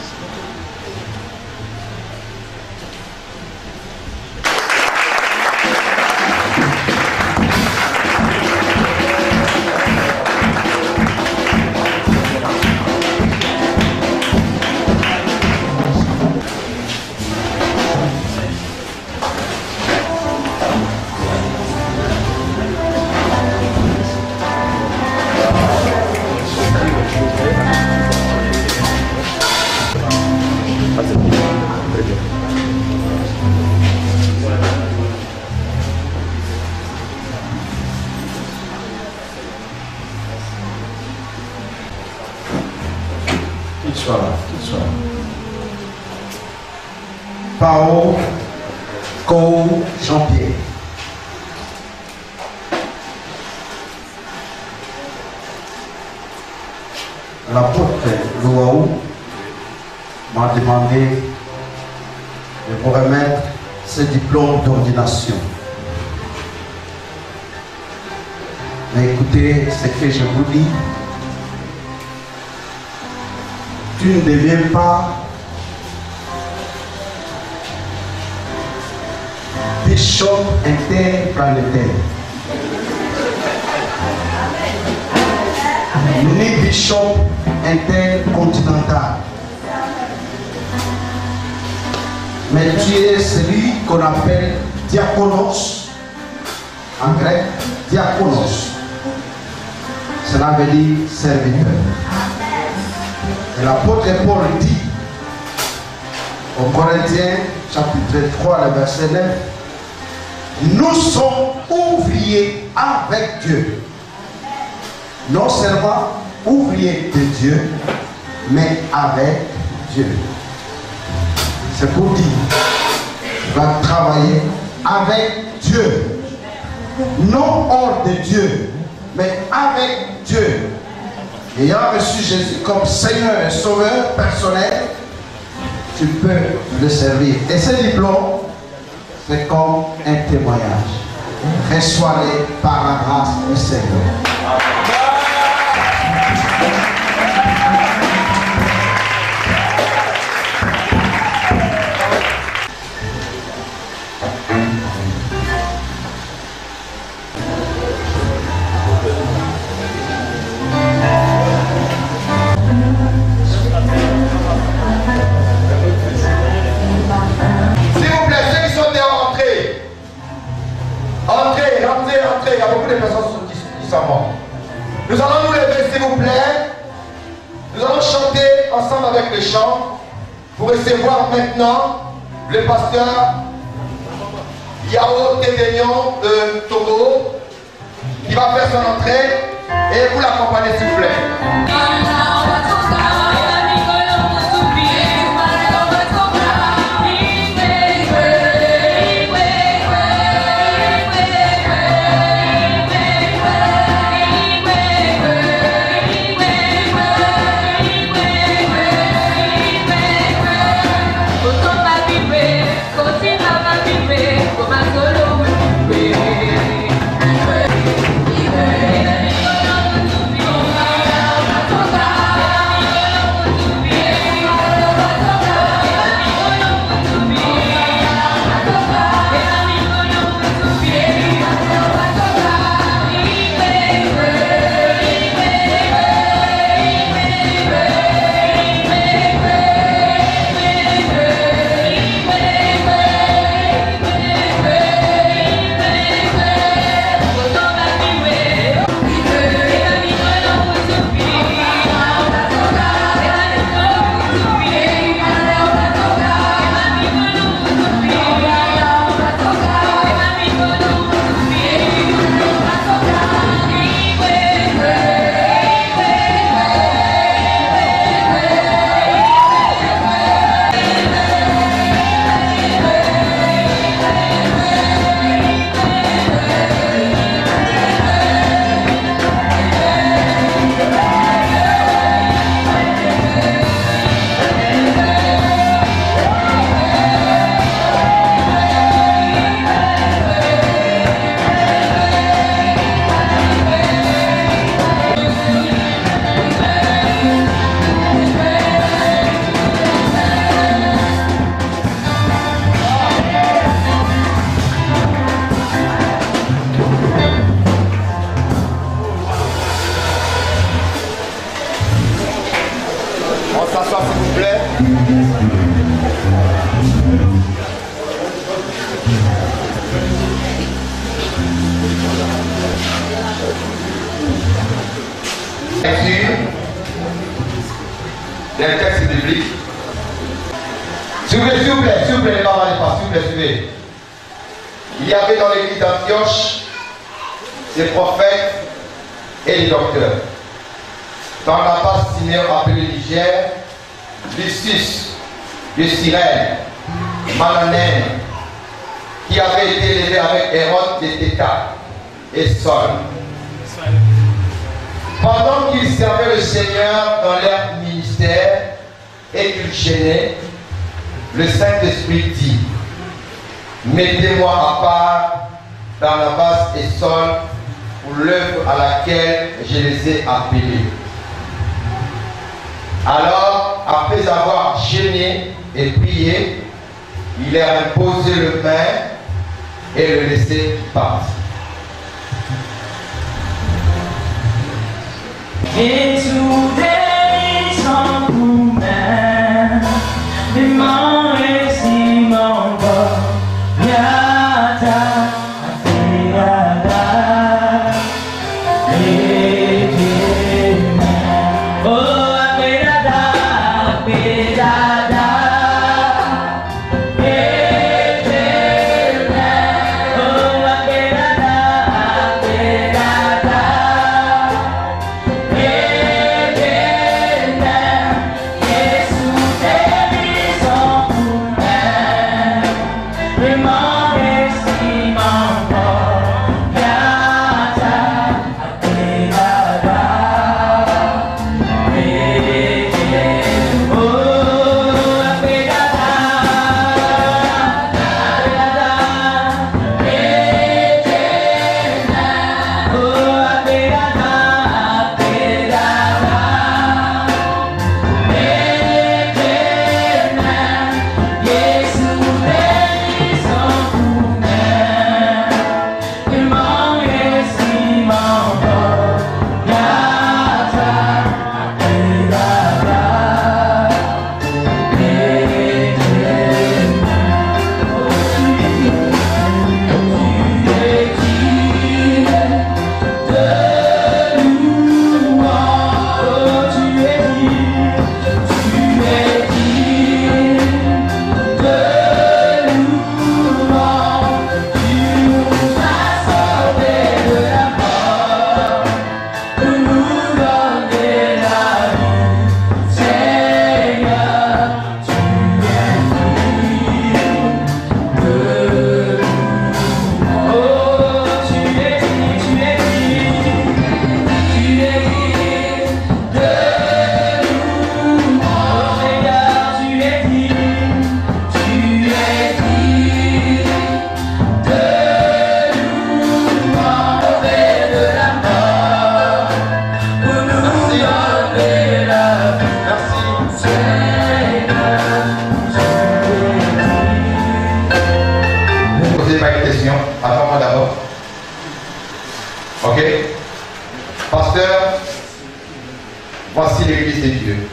Paul Cole Jean-Pierre. L'apôtre Louaou m'a demandé de vous remettre ce diplôme d'ordination. Mais écoutez ce que je vous dis. Tu ne deviens pas bishop interplanétaire, ni bishop intercontinental, mais tu es celui qu'on appelle diakonos, en grec diakonos, cela veut dire serviteur. Et l'apôtre Paul dit aux Corinthiens chapitre 3 le verset 9, nous sommes ouvriers avec Dieu. Non seulement ouvriers de Dieu, mais avec Dieu. C'est pour dire, tu vas travailler avec Dieu. Non hors de Dieu, mais avec Dieu. Ayant reçu Jésus comme Seigneur et Sauveur personnel, tu peux le servir. Et ce diplôme, c'est comme un témoignage. Reçois-les par la grâce du Seigneur. Il y a beaucoup de personnes qui s'en vont. Nous allons nous lever, s'il vous plaît. Nous allons chanter ensemble avec les chants pour recevoir maintenant le pasteur Yao Tédénion de Togo qui va faire son entrée et vous l'accompagnez, s'il vous plaît. Toga s'asseoir s'il vous plaît. Il y a un texte biblique. S'il vous plaît, les parents, s'il vous plaît, suivez. Il y avait dans l'église d'Antioche des prophètes et des docteurs. Dans la base Siméon appelé Niger, Lucius de Cyrène, Mananène, qui avait été élevé avec Hérode de Théta et Saul. Pendant qu'ils servaient le Seigneur dans leur ministère et qu'ils gênaient, le Saint-Esprit dit: mettez-moi à part Barnabas et Saul pour l'œuvre à laquelle je les ai appelés. Alors, après avoir gêné et prié, il leur a imposé le main et le laissé partir. Et soudain, sans coup-main, démon et Simon va, yata, apéada, et Dieu, oh, apéada, apéada, et Dieu, oh, apéada, apéada. Attends-moi d'abord. Ok? Pasteur, voici l'église de Dieu.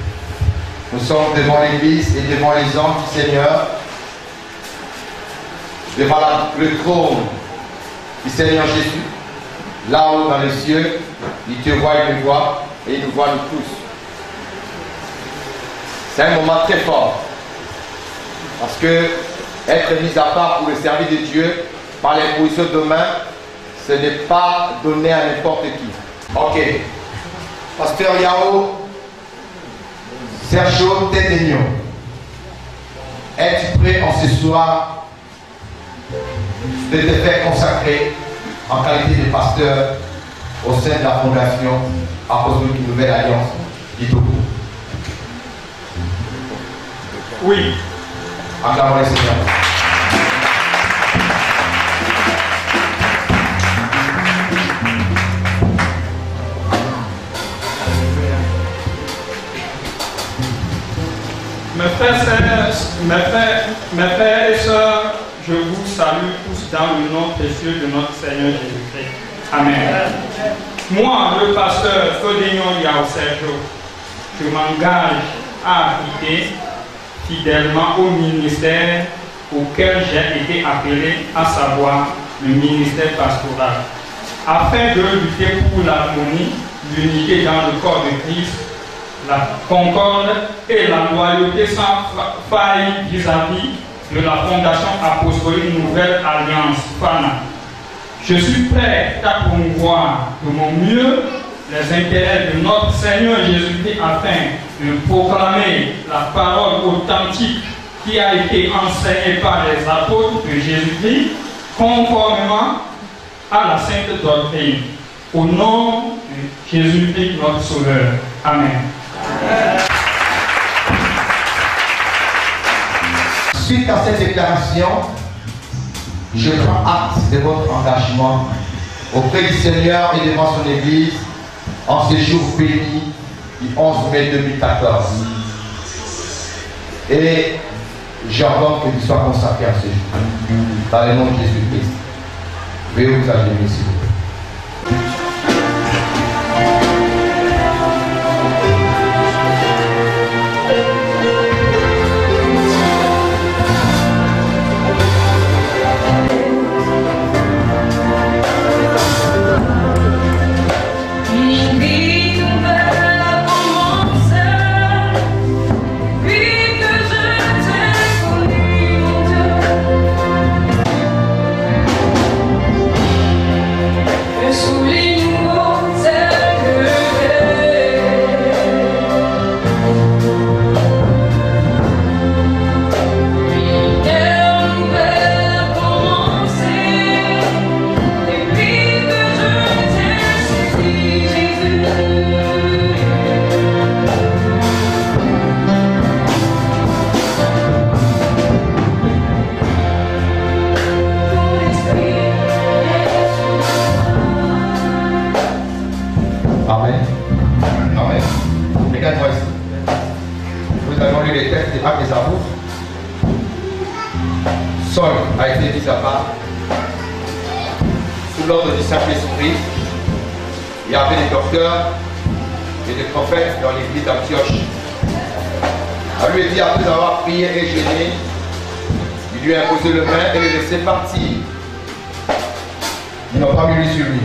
Nous sommes devant l'église et devant les hommes du Seigneur, devant le trône du Seigneur Jésus. Là-haut dans les cieux, il te voit, il me voit et il nous voit nous tous. C'est un moment très fort. Parce que être mis à part pour le service de Dieu par les positions de main, ce n'est pas donné à n'importe qui. Ok. Pasteur Yao, Sergio Tédénion, es-tu prêt en ce soir de te faire consacrer en qualité de pasteur au sein de la fondation Apostolique Nouvelle Alliance d'Itogo? Oui. Acclamons le Seigneur. Mes frères et sœurs, je vous salue tous dans le nom précieux de notre Seigneur Jésus-Christ. Amen. Moi, le pasteur Tédénion Yao Sergio, je m'engage à appliquer fidèlement au ministère auquel j'ai été appelé, à savoir le ministère pastoral, afin de lutter pour l'harmonie, l'unité dans le corps de Christ, la concorde et la loyauté sans faille vis-à-vis de la fondation apostolique Nouvelle Alliance, FANA. Je suis prêt à promouvoir de mon mieux les intérêts de notre Seigneur Jésus-Christ afin de proclamer la parole authentique qui a été enseignée par les apôtres de Jésus-Christ conformément à la sainte doctrine. Au nom de Jésus-Christ notre Sauveur. Amen. Suite à cette déclaration, je prends acte de votre engagement auprès du Seigneur et devant son Église en ce jour béni du 11 mai 2014. Et j'ordonne que tu sois consacré à ce jour. Dans le nom de Jésus-Christ. Veuillez vous allumer, s'il vous plaît. Saul a été mis à part sous l'ordre du Saint-Esprit. Il y avait des docteurs et des prophètes dans l'église d'Antioche. On lui a dit, après avoir prié et gêné, il lui a imposé le main et le laissé partir. Ils n'ont pas mis lui sur lui.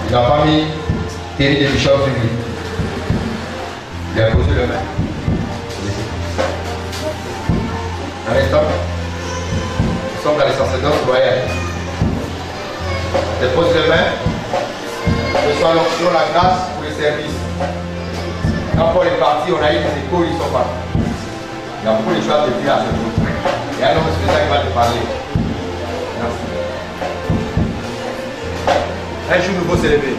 Il n'a pas mis Thierry des Bichons sur lui. Il a imposé le main. Un instant, nous sommes dans les sacerdoces royales. Dépose les mains, reçois l'onction, la grâce pour le service. Quand Paul est parti, on a eu des échos, ils sont partis. Il y a beaucoup de choses de dire à ce jour. Il y a un homme spécial qui va te parler. Merci. Un jour nouveau s'élever.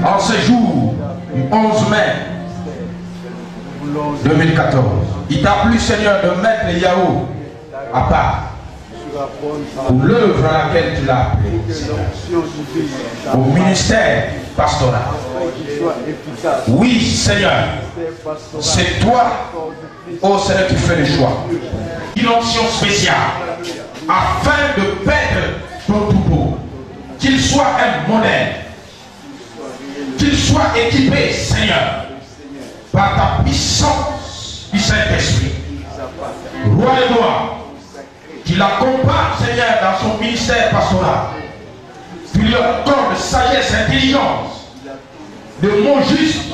En ce jour, du 11 mai 2014, il t'a plu, Seigneur, de mettre Yahoo à part pour l'œuvre à laquelle tu l'as appelé, au ministère pastoral. Oui, Seigneur, c'est toi, ô Seigneur, qui fais le choix. Une onction spéciale afin de perdre ton troupeau, qu'il soit un modèle, qu'il soit équipé, Seigneur, par ta puissance du Saint-Esprit. Roi des rois, qui l'accompagne, Seigneur, dans son ministère pastoral. Tu lui accordes sagesse, intelligence, de mots justes,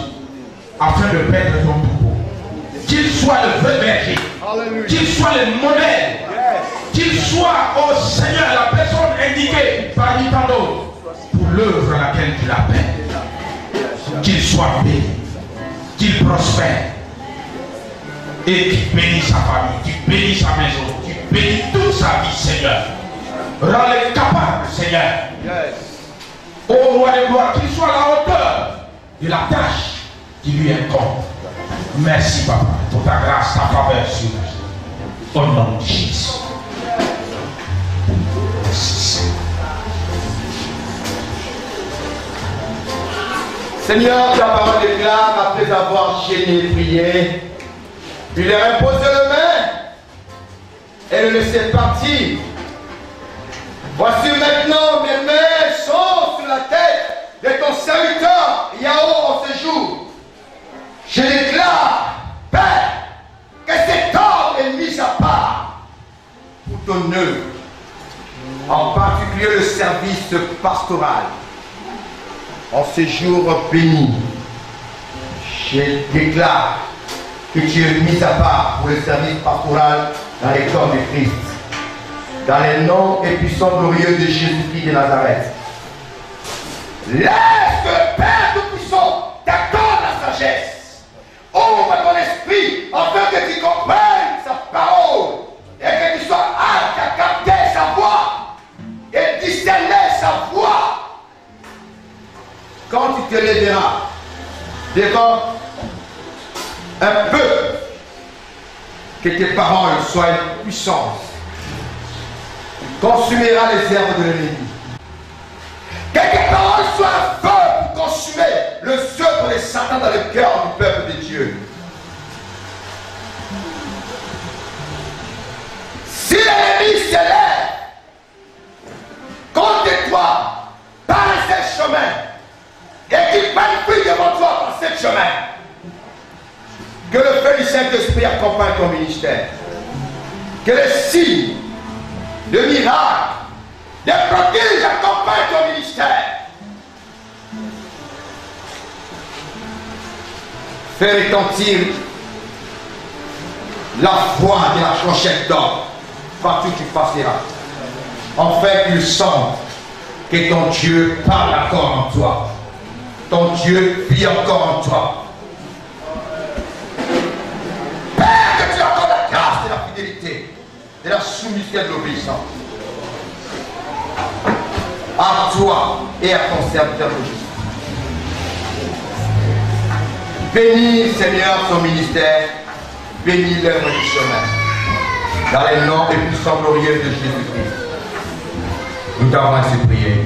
afin de perdre ton troupeau. Qu'il soit le vrai berger, qu'il soit le modèle, qu'il soit, oh Seigneur, la personne indiqués parmi tant d'autres pour l'œuvre à laquelle tu l'appelles. Qu'il soit béni, qu'il prospère et qu'il bénisse sa famille, qu'il bénisse sa maison, qu'il bénisse toute sa vie, Seigneur. Rends-le capable, Seigneur. Ô roi de gloire, qu'il soit à la hauteur de la tâche qui lui incombe. Merci, Papa, pour ta grâce, ta faveur sur nous. Au nom de Jésus. Seigneur, ta parole déclare, après avoir gêné et prié, tu leur imposais les mains et le laissais partir. Voici maintenant mes mains sont sur la tête de ton serviteur Yahweh en ce jour. Je déclare, Père, que cet homme est mis à part pour ton œuvre, en particulier le service pastoral. En ce jour béni, je déclare que tu es mis à part pour le service pastoral dans les corps de Christ. Dans les noms et puissants glorieux de Jésus-Christ de Nazareth. Laisse que le Père Tout-Puissant t'accorde la sagesse. Ouvre ton esprit afin que tu comprennes sa parole et que tu sois apte à capter sa voix et discerner sa voix. Quand tu te lèveras devant un peuple, que tes paroles soient puissantes, tu consumeras les herbes de l'ennemi. Que tes paroles soient un feu pour consumer le œuvre de Satan dans le cœur du peuple de Dieu. Si l'ennemi s'élève contre toi par ce chemin, et qu'il manifeste devant toi par ce chemin, que le feu du Saint-Esprit accompagne ton ministère. Que les signes, de miracles, des prodiges accompagnent ton ministère. Fais retentir la voix de la clochette d'or partout où tu passeras, afin qu'ils sentent que ton Dieu parle encore en toi. Ton Dieu vit encore en toi. Père, que tu accordes la grâce de la fidélité, de la soumission et de l'obéissance. À toi et à ton serviteur de Jésus. Bénis, Seigneur, son ministère. Bénis l'œuvre du chemin. Dans les noms et puissants glorieux de Jésus-Christ. Nous t'avons ainsi prié.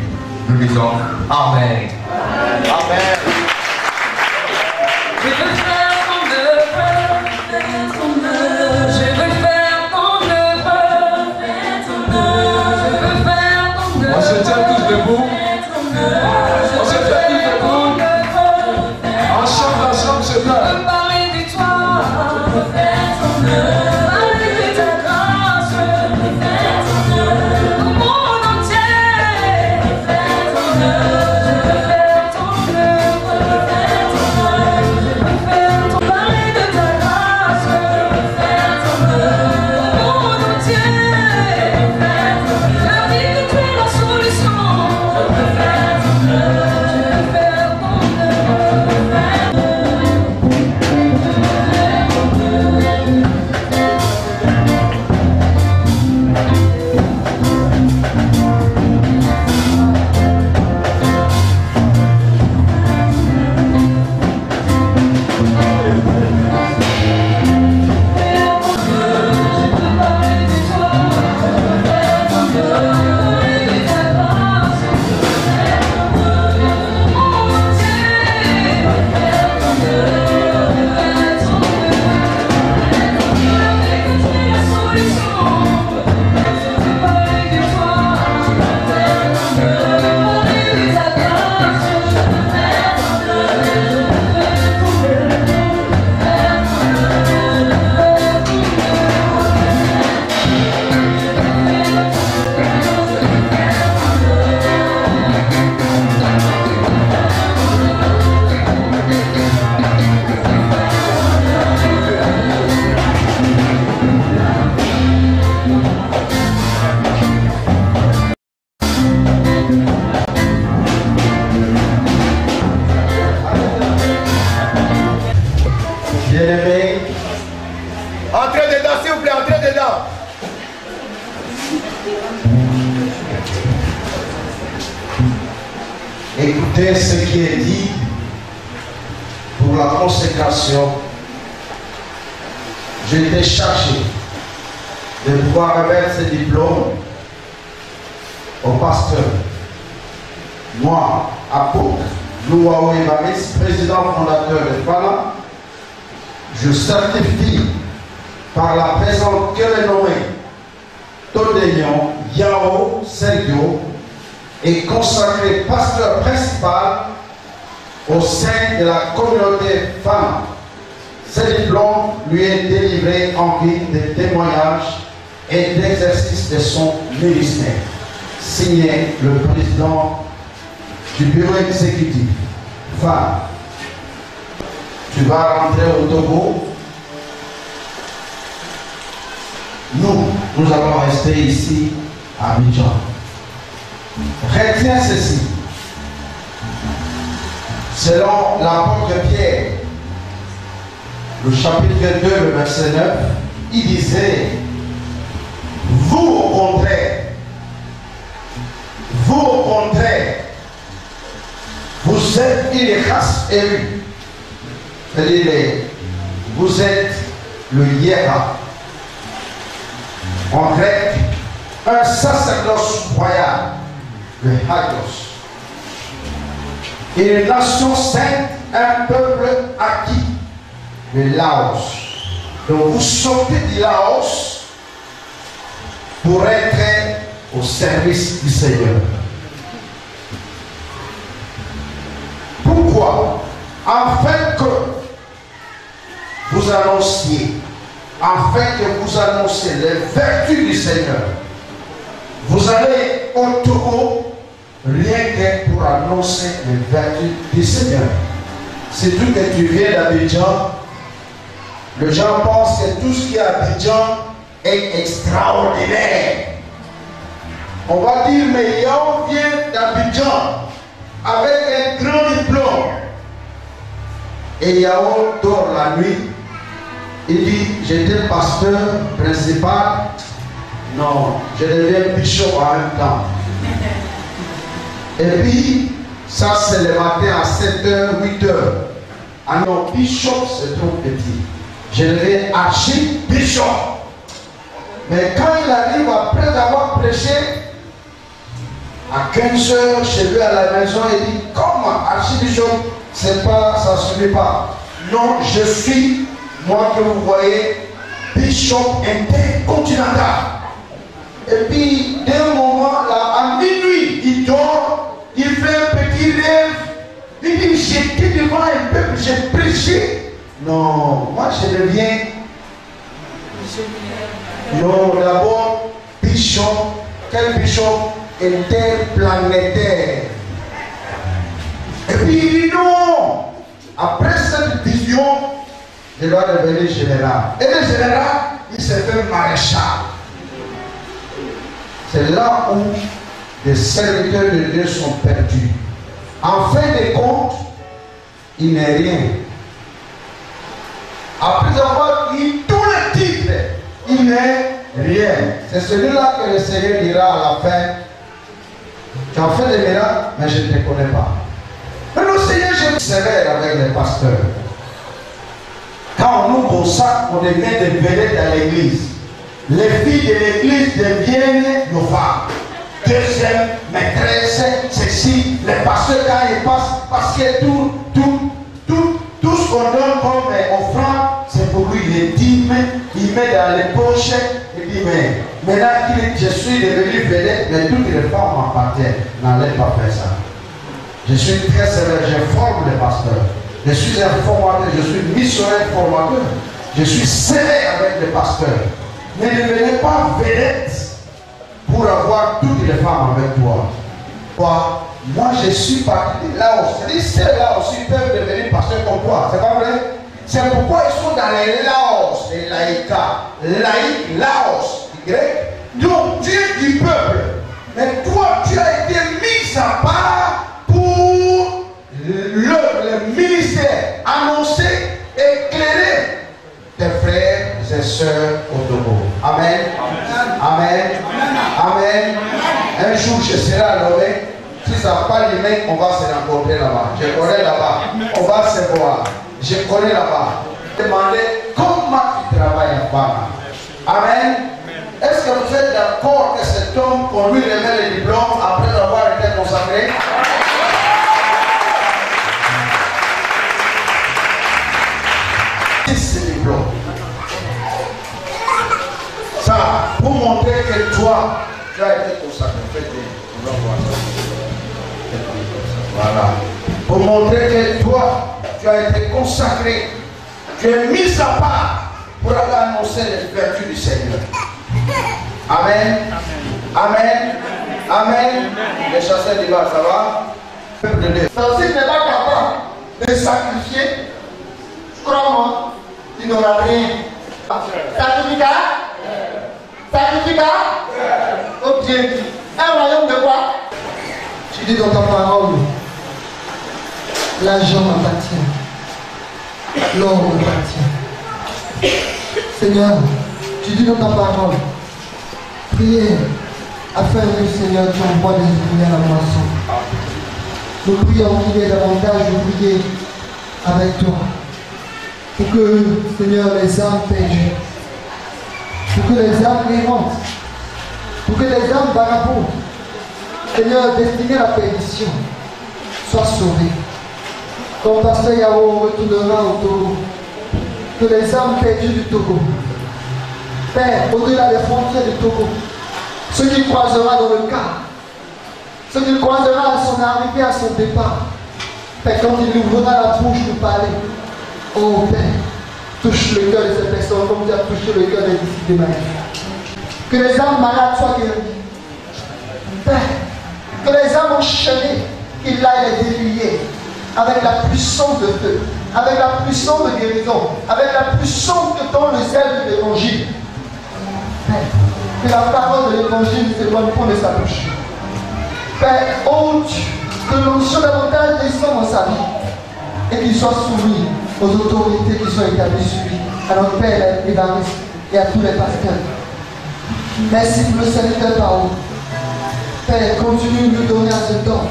Nous disons Amen. Amen. Je veux faire ton œuvre, je veux faire ton œuvre, je veux faire ton œuvre. On se tient tous debout. On se tient tous debout. On chante ensemble ce temps. Je veux parler de toi, je veux faire ton œuvre. Parler de ta grâce, je veux faire ton œuvre. Au monde entier, je veux faire ton œuvre. Écoutez ce qui est dit pour la consécration. J'ai été chargé de pouvoir remettre ce diplôme au pasteur. Moi, apôtre Louaou Evaris, président fondateur de FANA, je certifie par la présente que le nommé Todénion Yao Sergio est consacré pasteur principal au sein de la communauté FANA. Ce diplôme lui est délivré en guise de témoignage et d'exercice de son ministère. Signé le président du bureau exécutif. FANA. Tu vas rentrer au Togo. Nous allons rester ici à Abidjan. Retiens ceci. Selon l'apôtre Pierre, le chapitre 2, le verset 9, il disait, vous au contraire, vous êtes une race élue. C'est-à-dire, vous êtes le hiéra. En grec, un sacerdoce royal, le hagios. Une nation sainte, un peuple acquis, le Laos. Donc vous sortez du Laos pour être au service du Seigneur. Pourquoi? Afin que vous annonciez, les vertus du Seigneur. Vous allez au Togo rien que pour annoncer les vertus du Seigneur. C'est tout que tu viens d'Abidjan. Les gens pensent que tout ce qui est à Abidjan est extraordinaire. On va dire, mais Yao vient d'Abidjan avec un grand diplôme. Et Yao dort la nuit. Il dit, j'étais pasteur principal. Non, je deviens bishop en même temps. Et puis, ça c'est le matin à 7h, 8h. Ah non, bishop c'est trop petit. Je deviens archibishop. Mais quand il arrive après avoir prêché, à 15h chez lui à la maison, il dit, comment archibishop, c'est pas, ça ne suffit pas. Non, je suis, moi que vous voyez, bishop intercontinental. Et puis, d'un moment là, à minuit, il dort, il fait un petit rêve. Il dit, j'étais devant un peuple, j'ai prêché. Non, moi je deviens. Non, d'abord, bishop. Quel bishop? Interplanétaire. Et puis il dit non. Après cette vision, il doit devenir général. Et le général, il s'est fait maréchal. C'est là où les serviteurs de Dieu sont perdus. En fin de compte, il n'est rien. Après avoir eu tous les titres, il n'est rien. C'est celui-là que le Seigneur dira à la fin, tu as fait des miracles, mais je ne te connais pas. Mais le Seigneur, je suis sévère avec les pasteurs. Quand on ouvre au sac, on devient des vedettes dans l'église. Les filles de l'église deviennent nos femmes. Deuxième maîtresse, ceci, les pasteurs quand ils passent, parce que tout ce qu'on donne comme offrande, c'est pour lui, il dîme, il met dans les poches, il dit, mais maintenant que je suis devenu vedette, mais toutes les femmes m'appartiennent, n'allez pas faire ça. Je suis très sévère, j'informe les pasteurs. Je suis un formateur, je suis missionnaire formateur. Je suis sévère avec les pasteurs. Ne devenez pas vedette pour avoir toutes les femmes avec toi. Moi je suis parti de Laos. C'est là aussi peuvent devenir pasteurs comme toi. C'est pas vrai? C'est pourquoi ils sont dans les Laos, les laïcs, Laos, grec. Donc tu es du peuple. Mais toi tu as été mis à part pour le ministère. Annoncer, éclairer tes frères et sœurs au Togo. Amen. Amen. Amen. Un jour je serai nommé. Si ça pas les mecs, on va se rencontrer là-bas. Je connais là-bas. On va se voir. Je connais là-bas. Demandez comment il travaille là-bas. Amen. Est-ce que vous êtes d'accord que cet homme, qu'on lui remet le diplôme après avoir été consacré? Ce diplôme. Ça, pour montrer que toi, tu as été consacré. On va voir ça. Voilà. Pour montrer que toi, tu as été consacré. Tu es mis à part pour aller annoncer les vertus du Seigneur. Amen. Amen. Amen. Les chasseurs du bas, ça va? Si tu n'es pas capable de sacrifier, crois-moi, tu n'auras rien. Sacrificat? Sacrificat? Oh bien dit. Un royaume de quoi? Tu dis dans ta parole, l'argent m'appartient, l'or m'appartient. Seigneur, tu dis dans ta parole, priez afin que le Seigneur t'envoie des ouvriers à la moisson. Nous prions qu'il y ait davantage d'ouvriers avec toi. Pour que, Seigneur, les âmes perdues, pour que les âmes errantes, pour que les âmes vagabondes, Seigneur, destinées à la perdition, soient sauvées. Comme Pasteur Yao retournera au Togo, que les âmes perdues du Togo, Père, au-delà des frontières du Togo, ce qu'il croisera dans le cas, ce qu'il croisera à son arrivée, à son départ, Père, quand il ouvrira la bouche pour parler, oh Père, touche le cœur de ces personnes comme tu as touché le cœur des disciples de Marie. Que les âmes malades soient guéries. Père, que les âmes enchaînées, qu'il aille les délier avec la puissance de feu, avec la puissance de guérison, avec la puissance que donne le zèle de l'évangile. Père, que la parole de l'évangile ne s'éloigne pas de sa bouche. Père, oh Dieu, que l'onction davantage descende dans sa vie et qu'il soit soumis aux autorités qui sont établies sur lui, à notre Père l'évariste et à tous les pasteurs. Merci pour le salut de parole. Père, continue de nous donner à ce temps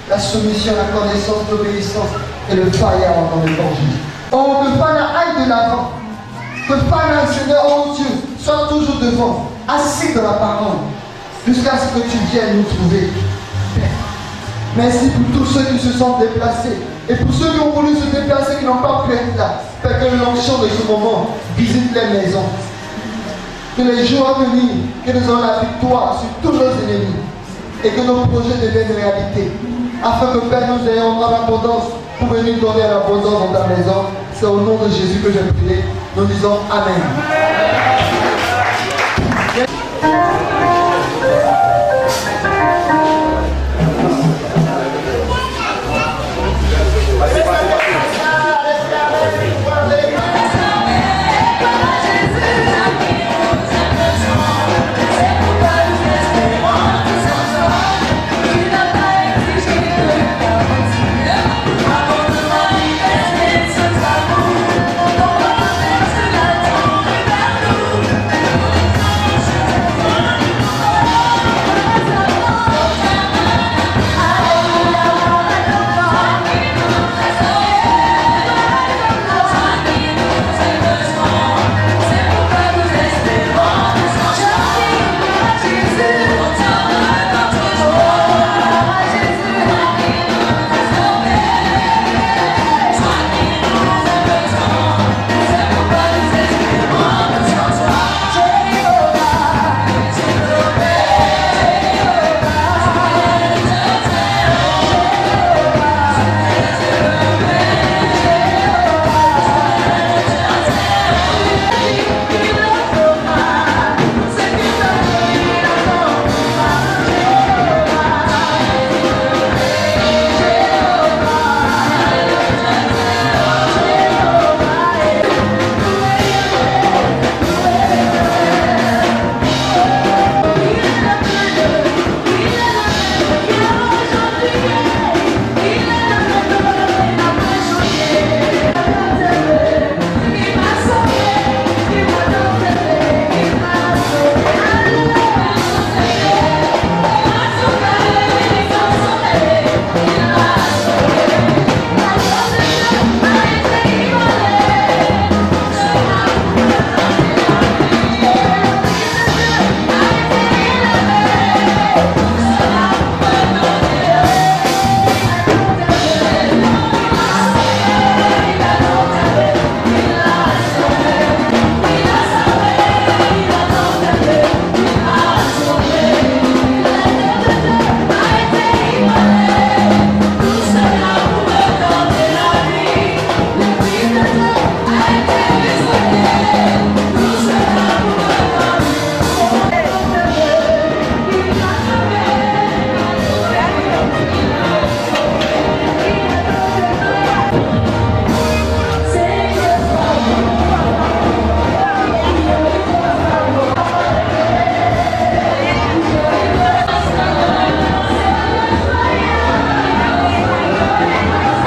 la soumission, la connaissance, l'obéissance et le faillant dans l'évangile. Oh, que Fana aille de l'avant. Que Fana, Seigneur, oh Dieu, soit toujours devant, assis dans la parole, jusqu'à ce que tu viennes nous trouver. Père, merci pour tous ceux qui se sont déplacés et pour ceux qui ont voulu se déplacer, qui n'ont pas pu être là. Père, que l'onction de ce moment visite les maisons. Que les jours à venir, que nous ayons la victoire sur tous nos ennemis et que nos projets deviennent réalité. Afin que Père, nous ayons en abondance pour venir donner l'abondance dans ta maison. C'est au nom de Jésus que j'ai prié. Nous disons Amen. Thank you. Amen.